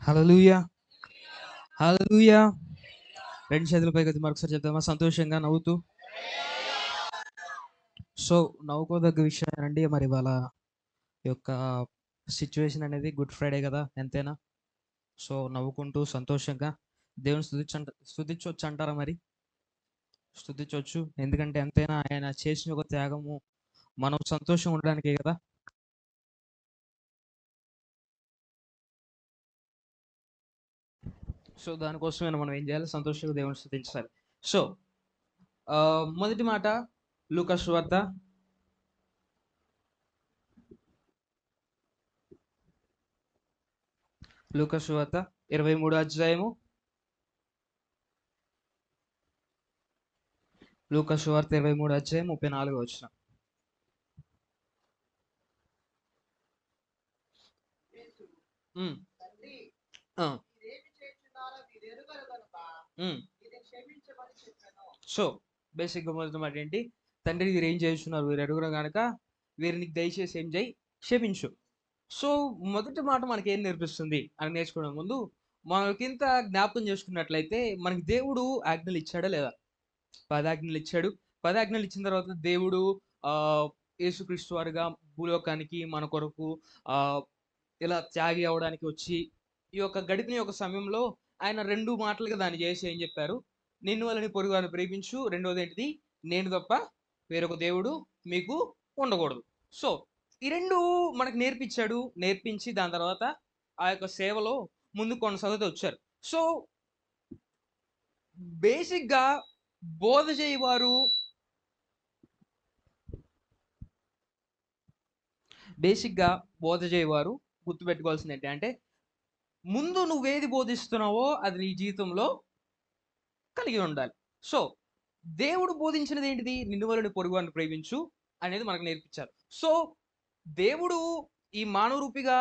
హల్లెలూయా, హల్లెలూయా. రెండు చేతుల పైకి మరొకసారి చెప్దామా సంతోషంగా నవ్వుతూ. సో నవ్వుకోదగ్గ విషయం అండి. మరి వాళ్ళ యొక్క సిచ్యువేషన్ అనేది గుడ్ ఫ్రైడే కదా ఎంతైనా. సో నవ్వుకుంటూ సంతోషంగా దేవుని స్తుతించవచ్చు అంటారా? మరి స్తుతించవచ్చు, ఎందుకంటే ఎంతైనా ఆయన చేసిన ఒక త్యాగము మనం సంతోషం ఉండడానికే కదా. సో దానికోసమే మనం ఏం చేయాలి? సంతోషంగా దేవుని స్తుతించాలి. సో మొదటి మాట లూకా సువార్త లూకా సువార్త 23 అధ్యాయము. లూకా సువార్త 23 అధ్యాయం 34 వచనం. ఉమ్, ఆ, ఉమ్. సో బేసిక్గా మొదటి మాట ఏంటి? తండ్రి వీరు ఏం చేస్తున్నారు, వీరు అడుగురు గనక వీరిని దయచేసి ఏం చేయి, క్షమించు. సో మొదటి మాట మనకి ఏం నేర్పిస్తుంది అని నేర్చుకోవడం ముందు మనకింత జ్ఞాపకం చేసుకున్నట్లయితే మనకి దేవుడు ఆజ్ఞలు ఇచ్చాడా లేదా? 10 ఆజ్ఞలు ఇచ్చాడు. 10 ఆజ్ఞలు ఇచ్చిన తర్వాత దేవుడు ఆ యేసుక్రీస్తు వారుగా భూలోకానికి మన కొరకు ఆ ఇలా త్యాగి అవ్వడానికి వచ్చి ఈ యొక్క గడిపిన యొక్క సమయంలో ఆయన 2 మాటలుగా దాన్ని చేసి ఏం చెప్పారు? నిన్ను వలని పొరుగువారిని ప్రేమించు. రెండోది ఏంటిది? నేను తప్ప వేరొక దేవుడు మీకు ఉండకూడదు. సో ఈ 2 మనకు నేర్పించాడు. నేర్పించి దాని తర్వాత ఆ యొక్క సేవలో ముందుకు కొనసాగుతూ వచ్చారు. సో బేసిక్‌గా బోధ చేయవారు బేసిక్‌గా బోధ చేయవారు గుర్తుపెట్టుకోవాల్సింది ఏంటి అంటే, ముందు నువ్వేది బోధిస్తున్నావో అది నీ జీవితంలో కలిగి ఉండాలి. సో దేవుడు బోధించినది ఏంటిది? నిన్ను వలె నీ పొరుగువారిని ప్రేమించు అనేది మనకు నేర్పించారు. సో దేవుడు ఈ మానవ రూపిగా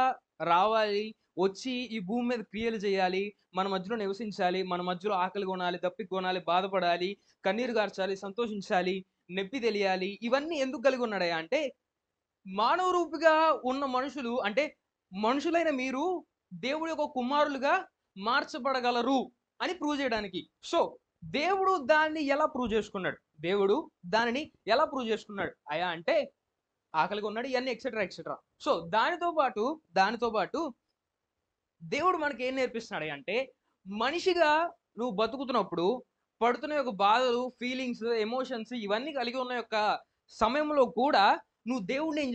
రావాలి, వచ్చి ఈ భూమి మీద క్రియలు చేయాలి, మన మధ్యలో నివసించాలి, మన మధ్యలో ఆకలి కొనాలి, దప్పిక కొనాలి, బాధపడాలి, కన్నీరు గార్చాలి, సంతోషించాలి, నొప్పి తెలియాలి. ఇవన్నీ ఎందుకు కలిగి ఉన్నాడయ్యా అంటే, మానవ రూపిగా ఉన్న మనుషులు అంటే మనుషులైన మీరు దేవుడి యొక్క కుమారులుగా మార్చబడగలరు అని ప్రూవ్ చేయడానికి. సో దేవుడు దాన్ని ఎలా ప్రూవ్ చేసుకున్నాడు? దేవుడు దానిని ఎలా ప్రూవ్ చేసుకున్నాడు అయా అంటే, ఆకలిగా ఉన్నాడు, ఇవన్నీ ఎక్సెట్రా ఎక్సెట్రా. సో దానితో పాటు దేవుడు మనకి ఏం నేర్పిస్తున్నాడు అంటే, మనిషిగా నువ్వు బతుకుతున్నప్పుడు పడుతున్న యొక్క బాధలు, ఫీలింగ్స్, ఎమోషన్స్ ఇవన్నీ కలిగి ఉన్న యొక్క సమయంలో కూడా నువ్వు దేవుడిని ఏం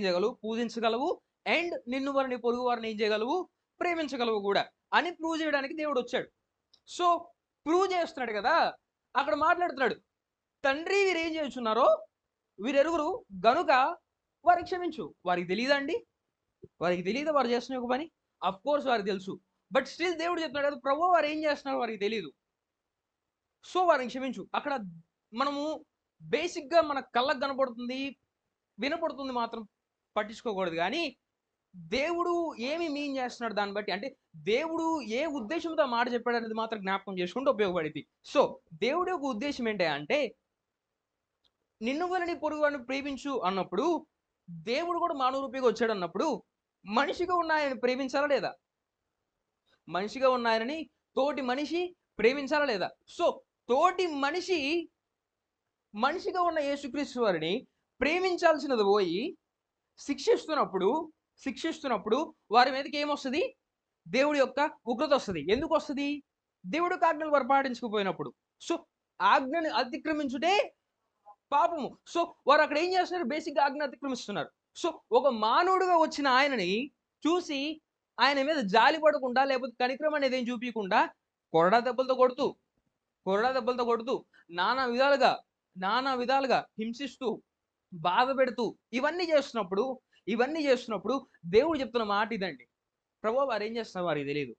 చేయగలవు? పూజించగలవు. అండ్ నిన్ను వారిని పొరుగు వారిని ఏం చేయగలవు? ప్రేమించగలవు కూడా అని ప్రూవ్ చేయడానికి దేవుడు వచ్చాడు. సో ప్రూవ్ చేస్తున్నాడు కదా, అక్కడ మాట్లాడుతున్నాడు. తండ్రి వీరేం చేస్తున్నారో వీరెరుగురు గనుక వారికి క్షమించు. వారికి తెలియదా అండి? వారికి తెలియదా వారు చేస్తున్న ఒక పని? అఫ్ కోర్స్ వారికి తెలుసు. బట్ స్టిల్ దేవుడు చెప్తున్నాడు కదా, ప్రభువా వారు ఏం చేస్తున్నారో వారికి తెలియదు. సో వారిని క్షమించు. అక్కడ మనము బేసిక్‌గా మన కళ్ళకు కనపడుతుంది, వినపడుతుంది మాత్రం పట్టించుకోకూడదు గానీ, దేవుడు ఏమి మీన్ చేస్తున్నాడు దాన్ని బట్టి అంటే, దేవుడు ఏ ఉద్దేశ్యంతో ఆ మాట చెప్పాడనేది మాత్రం జ్ఞాపకం చేసుకుంటే ఉపయోగపడిద్ది. సో దేవుడి యొక్క ఉద్దేశ్యం ఏంటి అంటే, నిన్ను వలె నీ పొరుగువాడిని ప్రేమించు అన్నప్పుడు, దేవుడు కూడా మానవ రూపిగా వచ్చాడన్నప్పుడు, మనిషిగా ఉన్న ఆయనని ప్రేమించాలా లేదా? మనిషిగా ఉన్న ఆయనని తోటి మనిషి ప్రేమించాలా లేదా? సో తోటి మనిషి మనిషిగా ఉన్న యేసుక్రీస్తు వారిని ప్రేమించాల్సినది పోయి శిక్షిస్తున్నప్పుడు శిక్షిస్తున్నప్పుడు వారి మీదకి ఏమొస్తది? దేవుడి యొక్క ఉగ్రత వస్తది. ఎందుకు వస్తది? దేవుడి యొక్క ఆజ్ఞలు వారు పాటించకపోయినప్పుడు. సో ఆజ్ఞని అతిక్రమించుటే పాపము. సో వారు అక్కడ ఏం చేస్తున్నారు? బేసిక్‌గా ఆజ్ఞ అతిక్రమిస్తున్నారు. సో ఒక మానవుడిగా వచ్చిన ఆయనని చూసి ఆయన మీద జాలి పడకుండా లేకపోతే కనికరం అనేది ఏం చూపియకుండా కొరడా దెబ్బలతో కొడుతూ, కొరడా దెబ్బలతో కొడుతూ నానా విధాలుగా, నానా విధాలుగా హింసిస్తూ, బాధ పెడుతూ ఇవన్నీ చేస్తున్నప్పుడు దేవుడు చెప్తున్న మాట ఇదండి. ప్రభువా వారేం చేస్తున్నారో వారికి తెలీదు.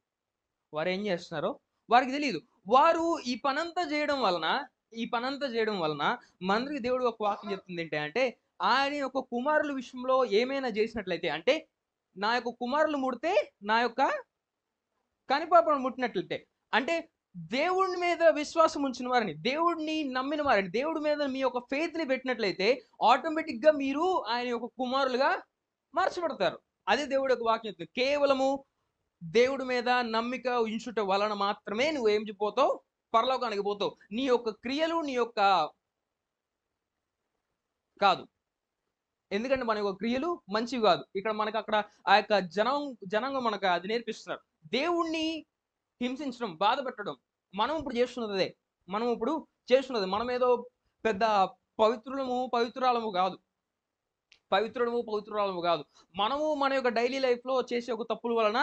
వారేం చేస్తున్నారో వారికి తెలీదు. వారు ఈ పనంతా చేయడం వలన మనందరికి దేవుడు ఒక వాక్యం చెప్తుంది ఏంటి అంటే, ఆయన యొక్క కుమారుల విషయంలో ఏమైనా చేసినట్లయితే అంటే, నా యొక్క కుమారులు ముడితే నా యొక్క కనిపాపను ముట్టినట్లయితే అంటే, దేవుడి మీద విశ్వాసం ఉంచిన వారిని, దేవుడిని నమ్మిన వారిని, దేవుడి మీద మీ యొక్క ఫెయిత్‌ని పెట్టినట్లయితే ఆటోమేటిక్‌గా మీరు ఆయన యొక్క కుమారులుగా మార్చబడతారు. అదే దేవుడి యొక్క వాక్యం చెప్తుంది. కేవలము దేవుడి మీద నమ్మిక ఉంచుట వలన మాత్రమే నువ్వు ఏం పోతావు, పరలోకానికి పోతావు. నీ యొక్క క్రియలు నీ యొక్క కాదు. ఎందుకంటే మన యొక్క క్రియలు మంచివి కాదు. ఇక్కడ మనకు అక్కడ ఆ యొక్క జనాంగం మనకు అది నేర్పిస్తున్నారు. దేవుణ్ణి హింసించడం, బాధ పెట్టడం మనం ఇప్పుడు చేస్తున్నది. మనం ఏదో పెద్ద పవిత్రురాలము కాదు. మనము మన యొక్క డైలీ లైఫ్లో చేసే ఒక తప్పుల వలన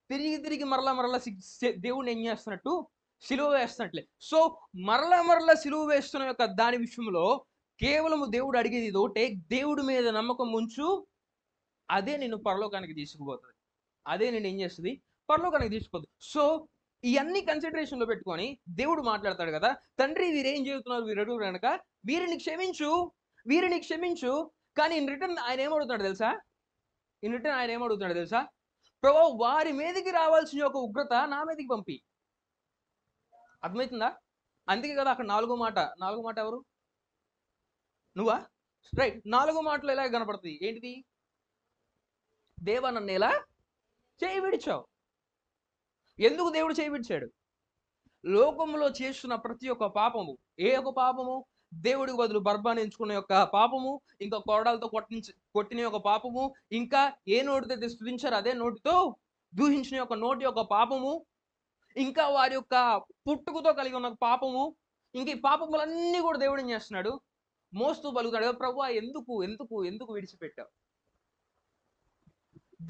తిరిగి మరలా దేవుణ్ణి ఏం చేస్తున్నట్టు, సిలువ వేస్తున్నట్లే. సో మరలా సిలువ వేస్తున్న యొక్క దాని విషయంలో కేవలము దేవుడు అడిగేది ఇది ఒకటే, దేవుడి మీద నమ్మకం ఉంచు, అదే నిన్ను పరలోకానికి తీసుకుపోతుంది. అదే నేను ఏం చేస్తుంది, పరలోకానికి తీసుకుపోతుంది. సో ఇవన్నీ కన్సిడరేషన్లో పెట్టుకొని దేవుడు మాట్లాడతాడు కదా, తండ్రి వీరేం చేస్తున్నారు, వీరెడు కనుక వీరిని క్షమించు. కానీ ఇన్ రిటర్న్ ఆయన ఏమడుగుతున్నాడు తెలుసా? ప్రభు, వారి మీదకి రావాల్సిన ఒక ఉగ్రత నా మీదకి పంపి. అర్థమవుతుందా? అందుకే కదా అక్కడ నాలుగో మాట ఎవరు? నువ్వా? రైట్. 4వ మాటలో ఎలా కనపడుతుంది? ఏంటిది? దేవా నన్ను ఎలా చేయి విడిచావు. ఎందుకు దేవుడు చేయి విడిచాడు? లోకంలో చేస్తున్న ప్రతి ఒక్క పాపము, ఏ ఒక్క పాపము? దేవుడికి బదులు బర్బాన్ని ఎంచుకునే యొక్క పాపము, ఇంకా కొరడాలతో కొట్టిన యొక్క పాపము, ఇంకా ఏ నోటితో స్తుతించారు అదే నోటితో దూషించిన యొక్క నోటి యొక్క పాపము, ఇంకా వారి యొక్క పుట్టుకతో కలిగి ఉన్న పాపము, ఇంక ఈ పాపములన్నీ కూడా దేవుడు ఏం చేస్తున్నాడు, మోస్తూ పలుకుతాడు. ప్రభువా ఎందుకు విడిచిపెట్టావు?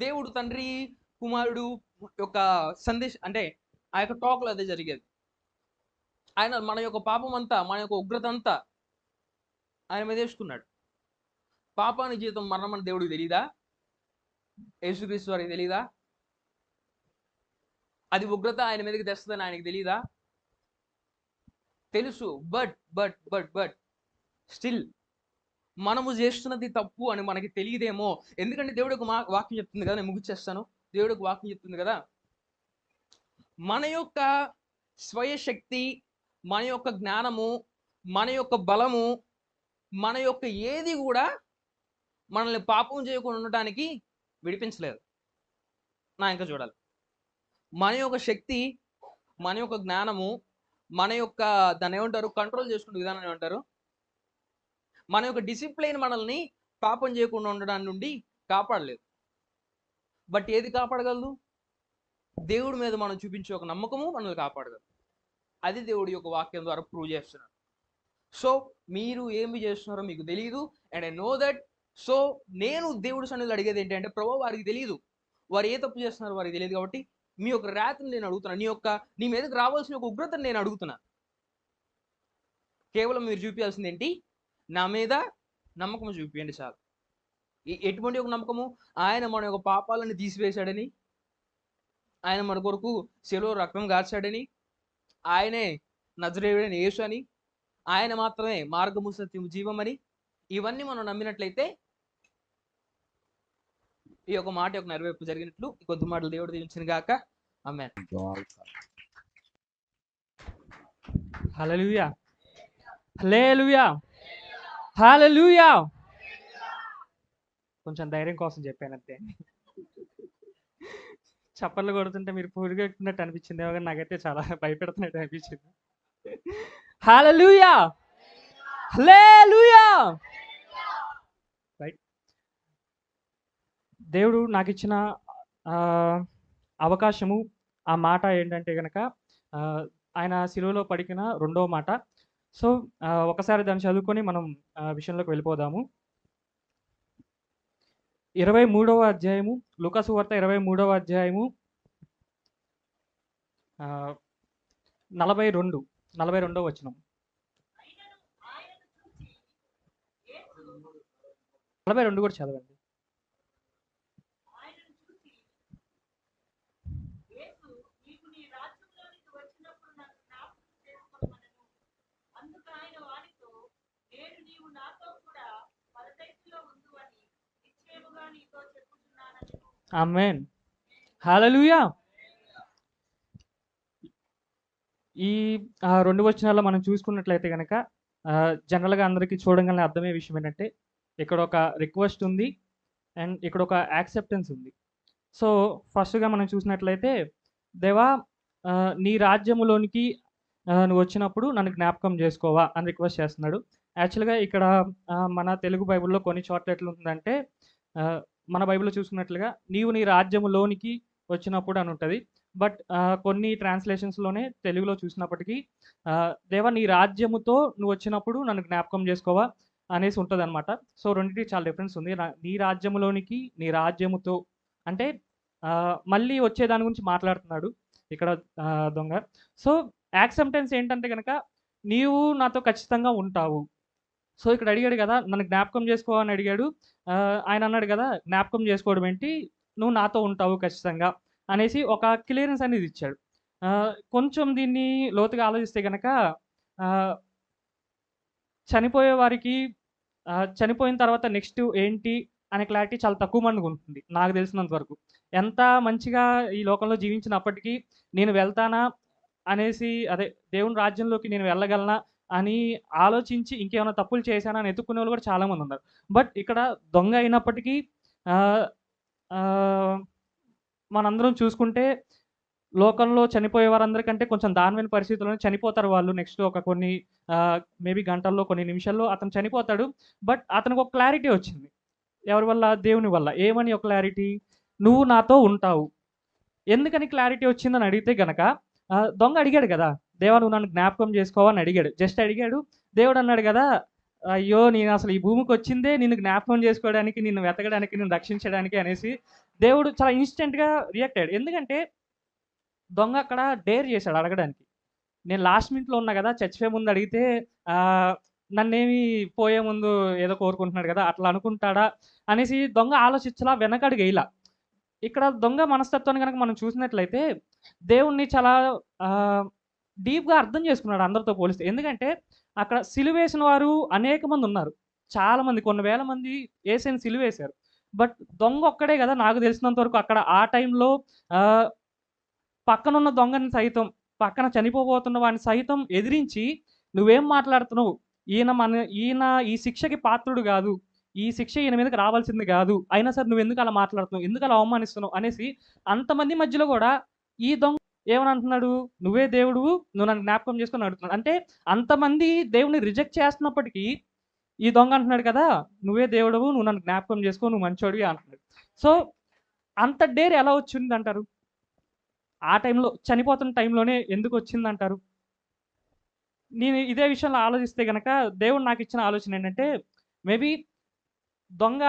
దేవుడు తండ్రి కుమారుడు యొక్క సందేశం అంటే ఆ యొక్క టాక్లో అదే జరిగేది. ఆయన మన యొక్క పాపం అంతా, మన యొక్క ఉగ్రత అంతా ఆయన మీద వేసుకున్నాడు. పాపానికి జీతం మరణం అని దేవుడికి తెలీదా? యేసుక్రీస్తు వారికి తెలీదా? అది ఉగ్రత ఆయన మీదకి తెస్తుందని ఆయనకి తెలీదా? తెలుసు. బట్ స్టిల్ మనము చేస్తున్నది తప్పు అని మనకి తెలియదేమో. ఎందుకంటే దేవుడు ఒక వాక్యం చెప్తుంది కదా, నేను ముగిచేస్తాను. దేవుడు ఒక వాక్యం చెప్తుంది కదా, మన యొక్క స్వయశక్తి, మన యొక్క జ్ఞానము, మన యొక్క బలము, మన యొక్క ఏది కూడా మనల్ని పాపం చేయకుండా ఉండటానికి విడిపించలేదు. ఇంకా చూడాలి. మన యొక్క శక్తి, మన యొక్క జ్ఞానము, మన యొక్క దాన్ని ఏమంటారు, కంట్రోల్ చేసుకునే విధానం ఏమంటారు, మన యొక్క డిసిప్లైన్ మనల్ని పాపం చేయకుండా ఉండడాని నుండి కాపాడలేదు. బట్ ఏది కాపాడగలదు? దేవుడి మీద మనం చూపించే ఒక నమ్మకము మనల్ని కాపాడగలదు. అది దేవుడి యొక్క వాక్యం ద్వారా ప్రూవ్ చేస్తున్నాడు. సో మీరు ఏమి చేస్తున్నారో మీకు తెలియదు, and I know that. So నేను దేవుడి సన్నిధిలో అడిగేది ఏంటంటే, ప్రభు వారికి తెలియదు, వారు ఏ తప్పు చేస్తున్నారో వారికి తెలియదు. కాబట్టి మీ యొక్క రాత్రిని నేను అడుగుతున్నా, నీ మీదకి రావాల్సిన ఒక ఉగ్రతను నేను అడుగుతున్నా. కేవలం మీరు చూపించాల్సింది ఏంటి? నా మీద నమ్మకం చూపించండి చాలు. ఎటువంటి ఒక నమ్మకము? ఆయన మన యొక్క పాపాలను తీసివేశాడని, ఆయన మన కొరకు శిలువలో రక్తం గార్చాడని, ఆయనే నజరేయుడైన యేసు అని, ఆయన మాత్రమే మార్గము సత్యము జీవమని, ఇవన్నీ మనం నమ్మినట్లయితే ఈ యొక్క మాట యొక్క నెరవేర్పు జరిగినట్లు. ఈ కొద్ది మాటలు దేవుడు దీవించిన గాక. ఆమేన్. హల్లెలూయా, హల్లెలూయా, హల్లెలూయా. కొంచెం ధైర్యం కోసం చెప్పానంతే. చప్పట్లు కొడుతుంటే మీరు పూరిగట్టినట్టు అనిపించింది, కానీ నాకైతే చాలా భయపెడుతున్నట్టు అనిపించింది. హల్లెలూయా, హల్లెలూయా. రైట్. దేవుడు నాకు ఇచ్చిన అవకాశము, ఆ మాట ఏంటంటే కనుక ఆయన శిలువలో పడికిన 2వ మాట. సో ఒకసారి దాన్ని చదువుకొని మనం విషయంలోకి వెళ్ళిపోదాము. 23వ అధ్యాయము, లూకా సువార్త 23వ అధ్యాయము 42వ వచనం. 42 కూడా చదవండి. ఆమేన్. హల్లెలూయా. ఈ 2 వచనాల్లో మనం చూసుకున్నట్లయితే కనుక జనరల్గా అందరికీ చూడగానే అర్థమయ్యే విషయం ఏంటంటే, ఇక్కడ ఒక రిక్వెస్ట్ ఉంది అండ్ ఇక్కడ ఒక యాక్సెప్టెన్స్ ఉంది. సో ఫస్ట్గా మనం చూసినట్లయితే, దేవా నీ రాజ్యములోనికి నువ్వు వచ్చినప్పుడు నన్ను జ్ఞాపకం చేసుకోవా అని రిక్వెస్ట్ చేస్తున్నాడు. యాక్చువల్గా ఇక్కడ మన తెలుగు బైబిల్లో కొన్ని చోట్ల ఎట్లుంటుందంటే, ఆహ్, మన బైబిల్లో చూసుకున్నట్లుగా నీవు నీ రాజ్యములోనికి వచ్చినప్పుడు అని ఉంటుంది. బట్ కొన్ని ట్రాన్స్లేషన్స్లోనే తెలుగులో చూసినప్పటికీ దేవా నీ రాజ్యముతో నువ్వు వచ్చినప్పుడు నన్ను జ్ఞాపకం చేసుకోవా అనేసి ఉంటుందన్నమాట. సో రెండిటికి చాలా డిఫరెన్స్ ఉంది. నీ రాజ్యములోనికి నీ రాజ్యముతో అంటే మళ్ళీ వచ్చే దాని గురించి మాట్లాడుతున్నాడు ఇక్కడ దొంగ. సో యాక్సెప్టెన్స్ ఏంటంటే గనక నీవు నాతో ఖచ్చితంగా ఉంటావు. సో ఇక్కడ అడిగాడు కదా! నన్ను జ్ఞాపకం చేసుకో అని అడిగాడు. ఆయన అన్నాడు కదా! జ్ఞాపకం చేసుకోవడం ఏంటి? నువ్వు నాతో ఉంటావు ఖచ్చితంగా అనేసి ఒక క్లియరెన్స్ అనేది ఇచ్చాడు. కొంచెం దీన్ని లోతుగా ఆలోచిస్తే గనక ఆహ్, చనిపోయే వారికి చనిపోయిన తర్వాత నెక్స్ట్ ఏంటి అనే క్లారిటీ చాలా తక్కువ మందికుంటుంది నాకు తెలిసినంత వరకు. ఎంత మంచిగా ఈ లోకంలో జీవించినప్పటికీ నేను వెళ్తానా అనేసి అదే దేవుని రాజ్యంలోకి నేను వెళ్ళగలనా అని ఆలోచించి ఇంకేమైనా తప్పులు చేశానా అని ఎతుక్కునేవాళ్ళు కూడా చాలామందున్నారు. బట్ ఇక్కడ దొంగ అయినప్పటికీ ఆహ్, ఆహ్, మనందరం చూసుకుంటే లోకంలో చనిపోయే వారందరికంటే కొంచెం దారుణమైన పరిస్థితుల్లోనే చనిపోతారు వాళ్ళు. నెక్స్ట్ ఒక కొన్ని మేబీ గంటల్లో, కొన్ని నిమిషాల్లో అతను చనిపోతాడు. బట్ అతనికి ఒక క్లారిటీ వచ్చింది. ఎవరి వల్ల? దేవుని వల్ల. ఏమని ఒక క్లారిటీ? నువ్వు నాతో ఉంటావు. ఎందుకని క్లారిటీ వచ్చిందని అడిగితే గనక దొంగ అడిగాడు గదా! దేవా నువ్వు నన్ను జ్ఞాపకం చేసుకోవా అని అడిగాడు. జస్ట్ అడిగాడు. దేవుడు అన్నాడు గదా! అయ్యో! నేనసలు ఈ భూమికొచ్చిందే నిన్ను జ్ఞాపకం చేసుకోవడానికి, నిన్ను వెతకడానికి, నిన్ను రక్షించడానికి అనేసి దేవుడు చాలా ఇన్‌స్టంట్‌గా రియాక్ట్ అయ్యాడు. ఎందుకంటే దొంగ అక్కడ డేర్ చేశాడు అడగడానికి. నేను లాస్ట్ మినిట్‌లో ఉన్నా గదా! చచ్చిపోయే ముందు అడిగితే ఆహ్, నన్నేమి పోయే ముందు ఏదో కోరుకుంటున్నాడు గదా! అట్లా అనుకుంటాడా అనేసి దొంగ ఆలోచించలా, వెనకడుగేయలా. ఇక్కడ దొంగ మనస్తత్వాన్ని గనక మనం చూసినట్లయితే దేవుణ్ణి చాలా ఆహ్, డీప్‌గా అర్థం చేసుకున్నాడు అందరితో పోలిస్తే. ఎందుకంటే అక్కడ సిలువేసిన వారు అనేక మంది ఉన్నారు. చాలా మంది కొన్ని వేల మంది యేసుని సిలువేశారు. బట్ దొంగ ఒక్కడే గదా! నాకు తెలిసినంత వరకు అక్కడ ఆ టైంలో ఆహ్ పక్కనున్న దొంగని సైతం, పక్కన చనిపోబోతున్న వాడిని సైతం ఎదిరించి, "నువ్వేం మాట్లాడుతున్నావు? ఈయన ఈ శిక్షకి పాత్రుడు గాదు. ఈ శిక్ష ఈయన మీదకి రావాల్సింది గాదు. అయినా సరే నువ్వెందుకు అలా మాట్లాడుతున్నావు? ఎందుకలా అవమానిస్తున్నావు?" అనేసి అంతమంది మధ్యలో గూడా ఈ దొంగ ఏమని అంటున్నాడు? "నువ్వే దేవుడువు. నువ్వు నన్ను జ్ఞాపకం చేసుకో" అని అడుగుతున్నాడు. అంటే అంతమంది దేవుడిని రిజెక్ట్ చేస్తున్నప్పటికీ, ఈ దొంగ అంటున్నాడు కదా! "నువ్వే దేవుడవు. నువ్వు నన్ను జ్ఞాపకం చేసుకో. నువ్వు మంచోడివి" అంటున్నాడు. సో, అంత డేర్ ఎలా వచ్చిందంటారు? ఆ టైంలో చనిపోతున్న టైంలోనే ఎందుకొచ్చిందంటారు? నేను ఇదే విషయంలో ఆలోచిస్తే గనక దేవుడు నాకిచ్చిన ఆలోచన ఏంటంటే, మేబీ దొంగ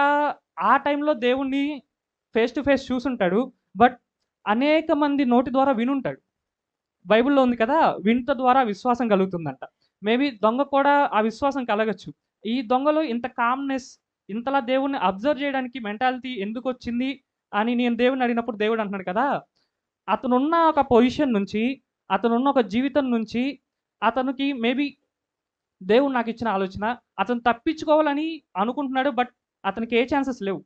ఆ టైంలో దేవుడిని ఫేస్ టు ఫేస్ చూసుంటాడు. బట్ అనేక మంది నోటి ద్వారా వినుంటాడు. బైబిల్‌లో ఉంది కదా! వినుట ద్వారా విశ్వాసం కలుగుతుందంట. మేబీ దొంగ కూడా ఆ విశ్వాసం కలగొచ్చు. ఈ దొంగలో ఇంత కామ్‌నెస్, ఇంతలా దేవుడిని అబ్జర్వ్ చేయడానికి మెంటాలిటీ ఎందుకొచ్చింది అని నేను దేవుడిని అడిగినప్పుడు దేవుడు అంటున్నాడు కదా! అతనున్న ఒక పొజిషన్ నుంచి, అతనున్న ఒక జీవితం నుంచి, అతనికి మేబీ దేవుడు నాకిచ్చిన ఆలోచన, అతను తప్పించుకోవాలని అనుకుంటున్నాడు. బట్ అతనికి ఏ ఛాన్సెస్ లేవు.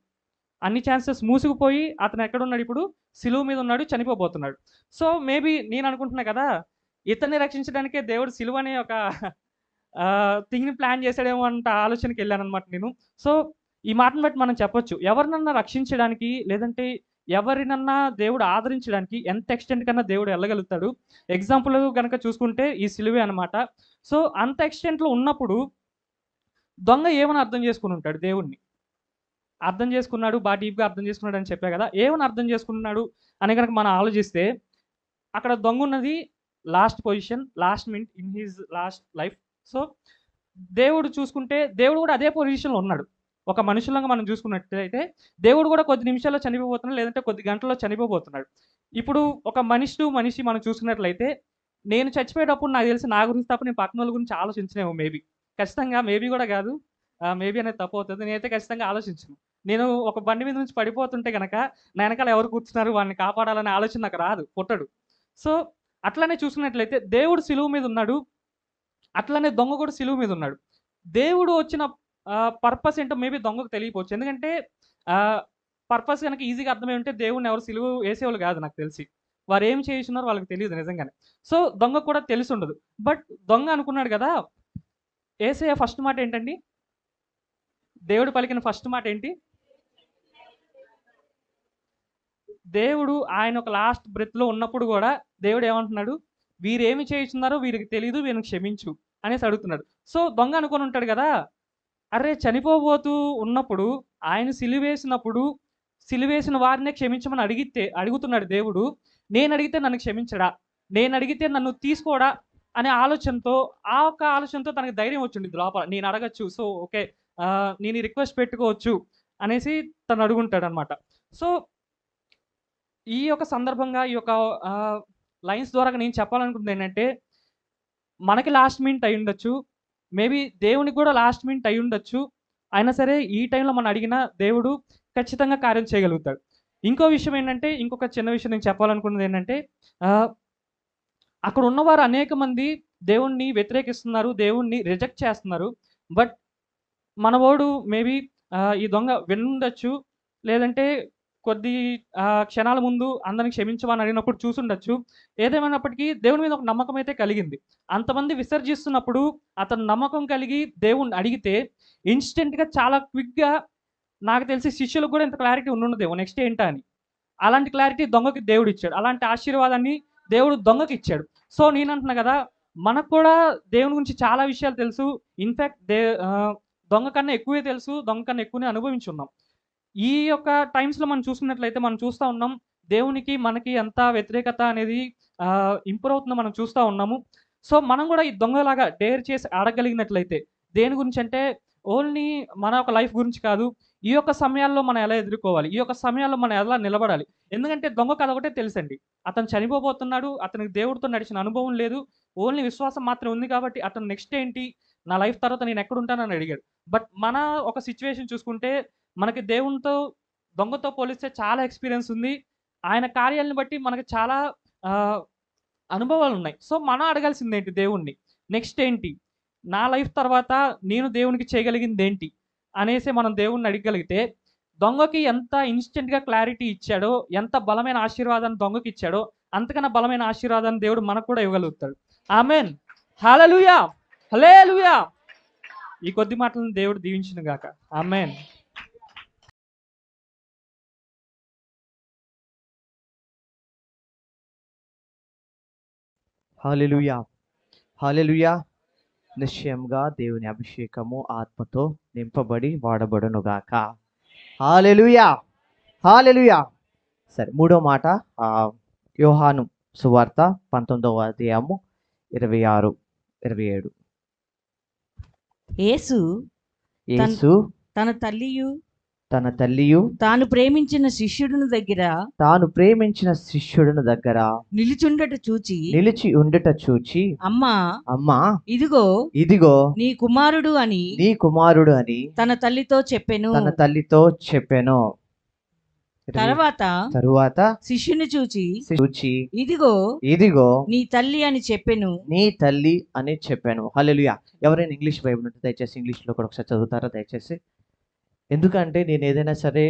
అన్ని ఛాన్సెస్ మూసుకుపోయి అతను ఎక్కడున్నాడు ఇప్పుడు? సిలువ మీద ఉన్నాడు, చనిపోబోతున్నాడు. సో, మేబీ నేను అనుకుంటున్నా కదా! ఇతన్ని రక్షించడానికే దేవుడు సిలువ అనే ఒక థింగ్‌ని ప్లాన్ చేసాడేమో అంత ఆలోచనకెళ్ళాననమాట నేను. సో, ఈ మాటను బట్టి మనం చెప్పొచ్చు. ఎవరినన్నా రక్షించడానికి లేదంటే ఎవరినన్నా దేవుడు ఆదరించడానికి ఎంత ఎక్స్‌టెంట్ కన్నా దేవుడు ఎళ్ళగలుగుతాడు. ఎగ్జాంపుల్ గనక చూసుకుంటే ఈ సిలువే అనమాట. సో, అంత ఎక్స్‌టెంట్‌లో ఉన్నప్పుడు దొంగ ఏమని అర్థం చేసుకొనుంటాడు దేవుడిని. అర్థం చేసుకున్నాడు, డీప్‌గా అర్థం చేసుకున్నాడని చెప్పా గదా! ఏమని అర్థం చేసుకున్నాడు అని గనక మనం ఆలోచిస్తే, అక్కడ దొంగున్నది last position, last minute in his last life. So, దేవుడు చూసుకుంటే దేవుడు గూడా అదే పొజిషన్‌లో ఉన్నాడు. ఒక మనుషులంగా మనం చూసుకున్నట్టయితే, దేవుడు గూడా కొద్ది నిమిషాల్లో చనిపోబోతున్నాడు, లేదంటే కొద్ది గంటల్లో చనిపోబోతున్నాడు. ఇప్పుడు ఒక మనిషి టు మనిషి మనం చూసుకున్నట్లయితే, నేను చచ్చిపోయేటప్పుడు నాకు తెలిసి నా గురించి తప్ప నేను పక్కనోళ్ళ గురించి ఆలోచించనేమో మేబీ. ఖచ్చితంగా మేబీ గూడా గాదు. మేబీ అనేది తప్పవుతది. నేనైతే ఖచ్చితంగా ఆలోచించను. నేను ఒక బండి మీద నుంచి పడిపోతుంటే గనక, నా ఎనకాల ఎవరు కూర్చున్నారు వాడిని కాపాడాలనే ఆలోచన నాకు రాదు. పుట్టదు. సో, అట్లనే చూసుకున్నట్లయితే దేవుడు సిలువ మీద ఉన్నాడు. అట్లనే దొంగ కూడా సిలువ మీద ఉన్నాడు. దేవుడు వచ్చిన పర్పస్ ఏంటో మేబీ దొంగకు తెలియకపోవచ్చు. ఎందుకంటే ఆహ్, పర్పస్ గనక ఈజీగా అర్థమై ఉంటే దేవుడిని ఎవరు సిలువ యేసేవాళ్ళు గాదు నాకు తెలిసి. వారేం చేయుచున్నారో వాళ్ళకి తెలీదు నిజంగానే. సో, దొంగకు కూడా తెలిసుండదు. బట్ దొంగ అనుకున్నాడు గదా! యేసయ్య ఫస్ట్ మాట ఏంటండి? దేవుడు పలికిన ఫస్ట్ మాట ఏంటి? దేవుడు ఆయన ఒక లాస్ట్ బ్రెత్‌లో ఉన్నప్పుడు గూడా దేవుడు ఏమంటున్నాడు? వీరేమి చేయుచున్నారో వీరికి తెలీదు, వీరిని క్షమించు అనేసి అడుగుతున్నాడు. సో, దొంగ అనుకోని ఉంటాడు గదా! అర్రే! చనిపోబోతూ ఉన్నప్పుడు ఆయన సిలువేసినప్పుడు, సిలువేసిన వారినే క్షమించమని అడుగుతున్నాడు దేవుడు. నేనడిగితే నన్ను క్షమించడా? నేనడిగితే నన్ను తీసుకోడా? అనే ఆలోచనతో, ఆ ఒక్క ఆలోచనతో తనకు ధైర్యం వచ్చిండిద్ది లోపల. నేను అడగొచ్చు. So, okay. నేను ఈ రిక్వెస్ట్ పెట్టుకోవచ్చు అనేసి తను అడుగుంటాడనమాట. సో, ఈ యొక్క సందర్భంగా ఈ యొక్క లైన్స్ ద్వారా నేను చెప్పాలనుకుంది ఏంటంటే, మనకి లాస్ట్ మినిట్ అయ్యుండొచ్చు. మేబీ దేవునికి కూడా లాస్ట్ మినిట్ అయ్యుండొచ్చు. అయినా సరే ఈ టైంలో మనం అడిగినా దేవుడు ఖచ్చితంగా కార్యం చేయగలుగుతాడు. ఇంకో విషయం ఏంటంటే, ఇంకొక చిన్న విషయం నేను చెప్పాలనుకున్నది ఏంటంటే, ఆహ్, అక్కడ ఉన్నవారు అనేక మంది దేవుణ్ణి వ్యతిరేకిస్తున్నారు. దేవుణ్ణి రిజెక్ట్ చేస్తున్నారు. బట్ మనవోడు మేబీ ఈ దొంగ వినుండొచ్చు. లేదంటే కొద్ది క్షణాల ముందు అందరిని క్షమించమని అడిగినప్పుడు చూసుండొచ్చు. ఏదేమైనప్పటికీ దేవుని మీద ఒక నమ్మకం అయితే కలిగింది. అంతమంది విసర్జిస్తున్నప్పుడు అతను నమ్మకం కలిగి దేవుణ్ణి అడిగితే ఇన్‌స్టంట్‌గా చాలా క్విక్‌గా నాకు తెలిసి శిష్యులకు కూడా ఇంత క్లారిటీ ఉండుండదేమో నెక్స్ట్ ఏంటా అని. అలాంటి క్లారిటీ దొంగకి దేవుడిచ్చాడు. అలాంటి ఆశీర్వాదాన్ని దేవుడు దొంగకిచ్చాడు. సో, నేనంటున్నా గదా! మనకు కూడా దేవుని గురించి చాలా విషయాలు తెలుసు. ఇన్‌ఫాక్ట్ దొంగ కన్నా ఎక్కువే తెలుసు. దొంగ కన్నా ఎక్కువనే అనుభవించున్నాం. ఈ యొక్క టైమ్స్‌లో మనం చూసుకున్నట్లయితే మనం చూస్తా ఉన్నాం. దేవునికి, మనకి ఎంత వ్యతిరేకత అనేది ఇంప్రూవ్ అవుతుందో మనం చూస్తా ఉన్నాము. సో, మనం గూడా ఈ దొంగలాగా డేర్ చేసి అడగగలిగినట్లయితే దేని గురించంటే ఓన్లీ మన యొక్క లైఫ్ గురించి కాదు. ఈ యొక్క సమయాల్లో మనం ఎలా ఎదుర్కోవాలి? ఈ యొక్క సమయాల్లో మనం ఎలా నిలబడాలి? ఎందుకంటే దొంగకి అదొకటే తెలుసండి. అతను చనిపోబోతున్నాడు. అతనికి దేవుడితో నడిచిన అనుభవం లేదు. ఓన్లీ విశ్వాసం మాత్రమే ఉంది కాబట్టి అతను నెక్స్ట్ ఏంటి? నా లైఫ్ తర్వాత నేను ఎక్కడుంటానని అడిగాడు. బట్ మన ఒక సిట్యుయేషన్ చూసుకుంటే మనకి దేవునితో, దొంగతో పోలిస్తే చాలా ఎక్స్‌పీరియన్స్ ఉంది. ఆయన కార్యాలను బట్టి మనకు చాలా ఆహ్, అనుభవాలున్నాయి. సో, మనం అడగాల్సిందేంటి దేవుణ్ణి? నెక్స్ట్ ఏంటి? నా లైఫ్ తర్వాత నేను దేవునికి చేయగలిగిందేంటి? అనేసి మనం దేవుణ్ణి అడగగలిగితే, దొంగకి ఎంత ఇన్‌స్టంట్‌గా క్లారిటీ ఇచ్చాడో, ఎంత బలమైన ఆశీర్వాదాన్ని దొంగకిచ్చాడో, అంతకన్నా బలమైన ఆశీర్వాదాన్ని దేవుడు మనకు కూడా ఇవ్వగలుగుతాడు. ఆమేన్. హల్లెలూయా! హల్లెలూయా! ఈ కొద్ది మాటలను దేవుడు దీవించును గాక. ఆమేన్. హల్లెలూయా! హల్లెలూయా! నిశ్చయంగా దేవుని అభిషేకము ఆత్మతో నింపబడి వాడబడునుగాక. హల్లెలూయా! హల్లెలూయా! సరే, మూడో మాట యోహాను సువార్త 19వ అధ్యాయము 26, 27. యేసు యేసు తన తల్లియు తన తల్లియు తాను ప్రేమించిన శిష్యుడుని దగ్గర నిలుచుండట చూచి నిలిచి ఉండుట చూచి అమ్మా అమ్మా ఇదిగో ఇదిగో నీ కుమారుడు అని నీ కుమారుడు అని తన తల్లితో చెప్పెను. తరువాత శిష్యుని చూచి ఇదిగో ఇదిగో నీ తల్లి అని చెప్పెను. నీ తల్లి అని చెప్పాను. హల్లెలూయా! ఎవరైనా ఇంగ్లీష్ బైబిల్ ఉంటే దయచేసి ఇంగ్లీష్లో కూడా ఒకసారి చదువుతారా దయచేసి? ఎందుకంటే నేను ఏదైనా సరే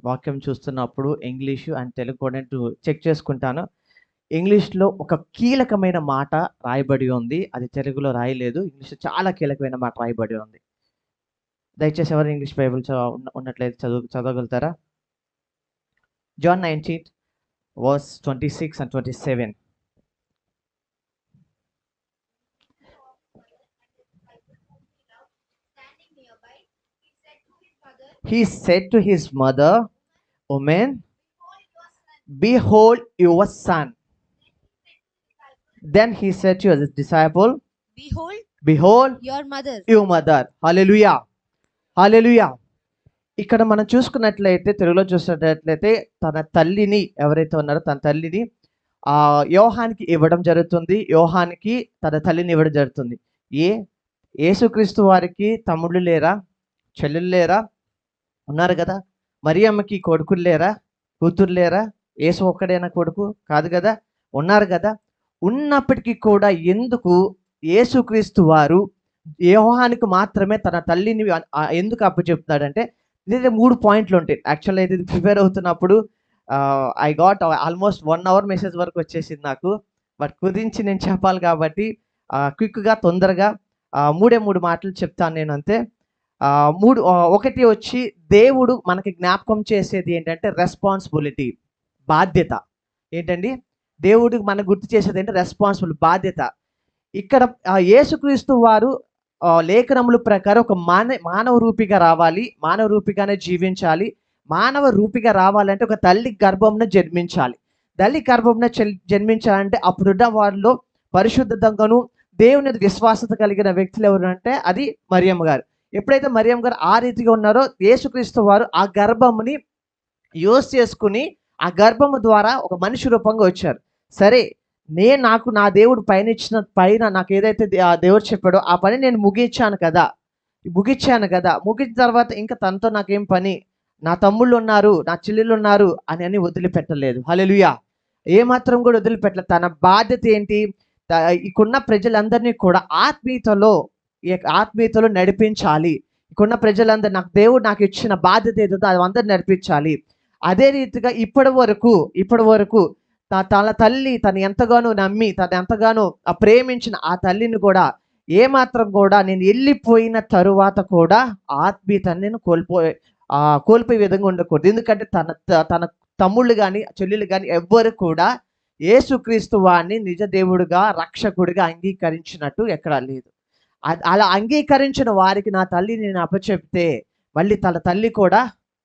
వాక్యం చూస్తున్నప్పుడు ఇంగ్లీషు అండ్ తెలుగు కూడా చెక్ చేసుకుంటాను. ఇంగ్లీష్లో ఒక కీలకమైన మాట రాయబడి ఉంది. అది తెలుగులో రాయలేదు. ఇంగ్లీష్లో చాలా కీలకమైన మాట రాయబడి ఉంది. దయచేసి ఎవరు ఇంగ్లీష్ బైబిల్ ఉన్నట్లయితే చదవగలుగుతారా? John 19, verse 26 and 27. He said to his mother, Woman, behold your son. Then he said to his disciple, Behold your mother. your mother. Hallelujah. Hallelujah. ఇక్కడ మనం చూసుకున్నట్లయితే, తెలుగులో చూసినట్లయితే తన తల్లిని ఎవరైతే ఉన్నారో తన తల్లిని యోహానికి ఇవ్వడం జరుగుతుంది. యోహానికి తన తల్లిని ఇవ్వడం జరుగుతుంది. యేసుక్రీస్తు వారికి తమ్ముళ్ళు లేరా? చెల్లెలు లేరా? ఉన్నారు కదా. మరియమ్మకి కొడుకులు లేరా? కూతురు లేరా? యేసు ఒక్కడైనా కొడుకు కాదు కదా, ఉన్నారు కదా. ఉన్నప్పటికీ కూడా ఎందుకు యేసుక్రీస్తు వారు యోహానికి మాత్రమే తన తల్లిని ఎందుకు అప్పచెప్తున్నాడంటే, దీనికి 3 పాయింట్లు ఉంటాయి. యాక్చువల్గా అయితే ప్రిపేర్ అవుతున్నప్పుడు I got almost 1 hour message వరకు వచ్చేసింది నాకు. బట్ కుదించి నేను చెప్పాలి కాబట్టి క్విక్గా తొందరగా 3 మాటలు చెప్తాను నేను అంతే. ఒకటి వచ్చి దేవుడు మనకి జ్ఞాపకం చేసేది ఏంటంటే రెస్పాన్సిబిలిటీ. బాధ్యత. ఏంటండి? దేవుడికి మనకు గుర్తు చేసేది ఏంటి? రెస్పాన్సిబుల్, బాధ్యత. ఇక్కడ యేసుక్రీస్తు వారు లేఖనముల ప్రకారం ఒక మానవ రూపిగా రావాలి, మానవ రూపిగానే జీవించాలి. మానవ రూపిగా రావాలంటే ఒక తల్లి గర్భంలో జన్మించాలి. తల్లి గర్భంలో జన్మించాలంటే అప్పుడున్న వారిలో పరిశుద్ధతను, దేవుని మీద విశ్వాసత కలిగిన వ్యక్తులు ఎవరంటే అది మరియమ్మ గారు. ఎప్పుడైతే మరియమ్మ గారు ఆ రీతిగా ఉన్నారో, యేసుక్రీస్తు వారు ఆ గర్భముని యూస్ చేసుకుని ఆ గర్భము ద్వారా ఒక మనిషి రూపంగా వచ్చారు. సరే, నాకు నా దేవుడు పైన నాకు ఏదైతే ఆ దేవుడు చెప్పాడో ఆ పని నేను ముగించాను కదా. ముగించిన తర్వాత ఇంకా తనతో నాకేం పని, నా తమ్ముళ్ళు ఉన్నారు, నా చెల్లెళ్ళు ఉన్నారు అని వదిలిపెట్టలేదు. హల్లెలూయా. ఏమాత్రం కూడా వదిలిపెట్టలేదు. తన బాధ్యత ఏంటి? ఇక్కడున్న ప్రజలందరినీ కూడా ఆత్మీయతలో నడిపించాలి. ఇక్కడున్న ప్రజలందరూ దేవుడు నాకు ఇచ్చిన బాధ్యత ఏదో అది అందరూ నడిపించాలి. అదే రీతిగా ఇప్పటి వరకు తన తల్లి తను ఎంతగానో నమ్మి, తను ఎంతగానో ప్రేమించిన ఆ తల్లిని కూడా ఏమాత్రం కూడా నేను వెళ్ళిపోయిన తరువాత కూడా ఆత్మీయతను నేను కోల్పోయే విధంగా ఉండకూడదు. ఎందుకంటే తన తమ్ముళ్ళు కానీ చెల్లెలు కానీ ఎవ్వరు కూడా యేసుక్రీస్తు వారిని నిజ దేవుడిగా రక్షకుడిగా అంగీకరించినట్టు ఎక్కడా లేదు. అలా అంగీకరించిన వారికి నా తల్లిని నేను అప్పచెప్తే మళ్ళీ తన తల్లి కూడా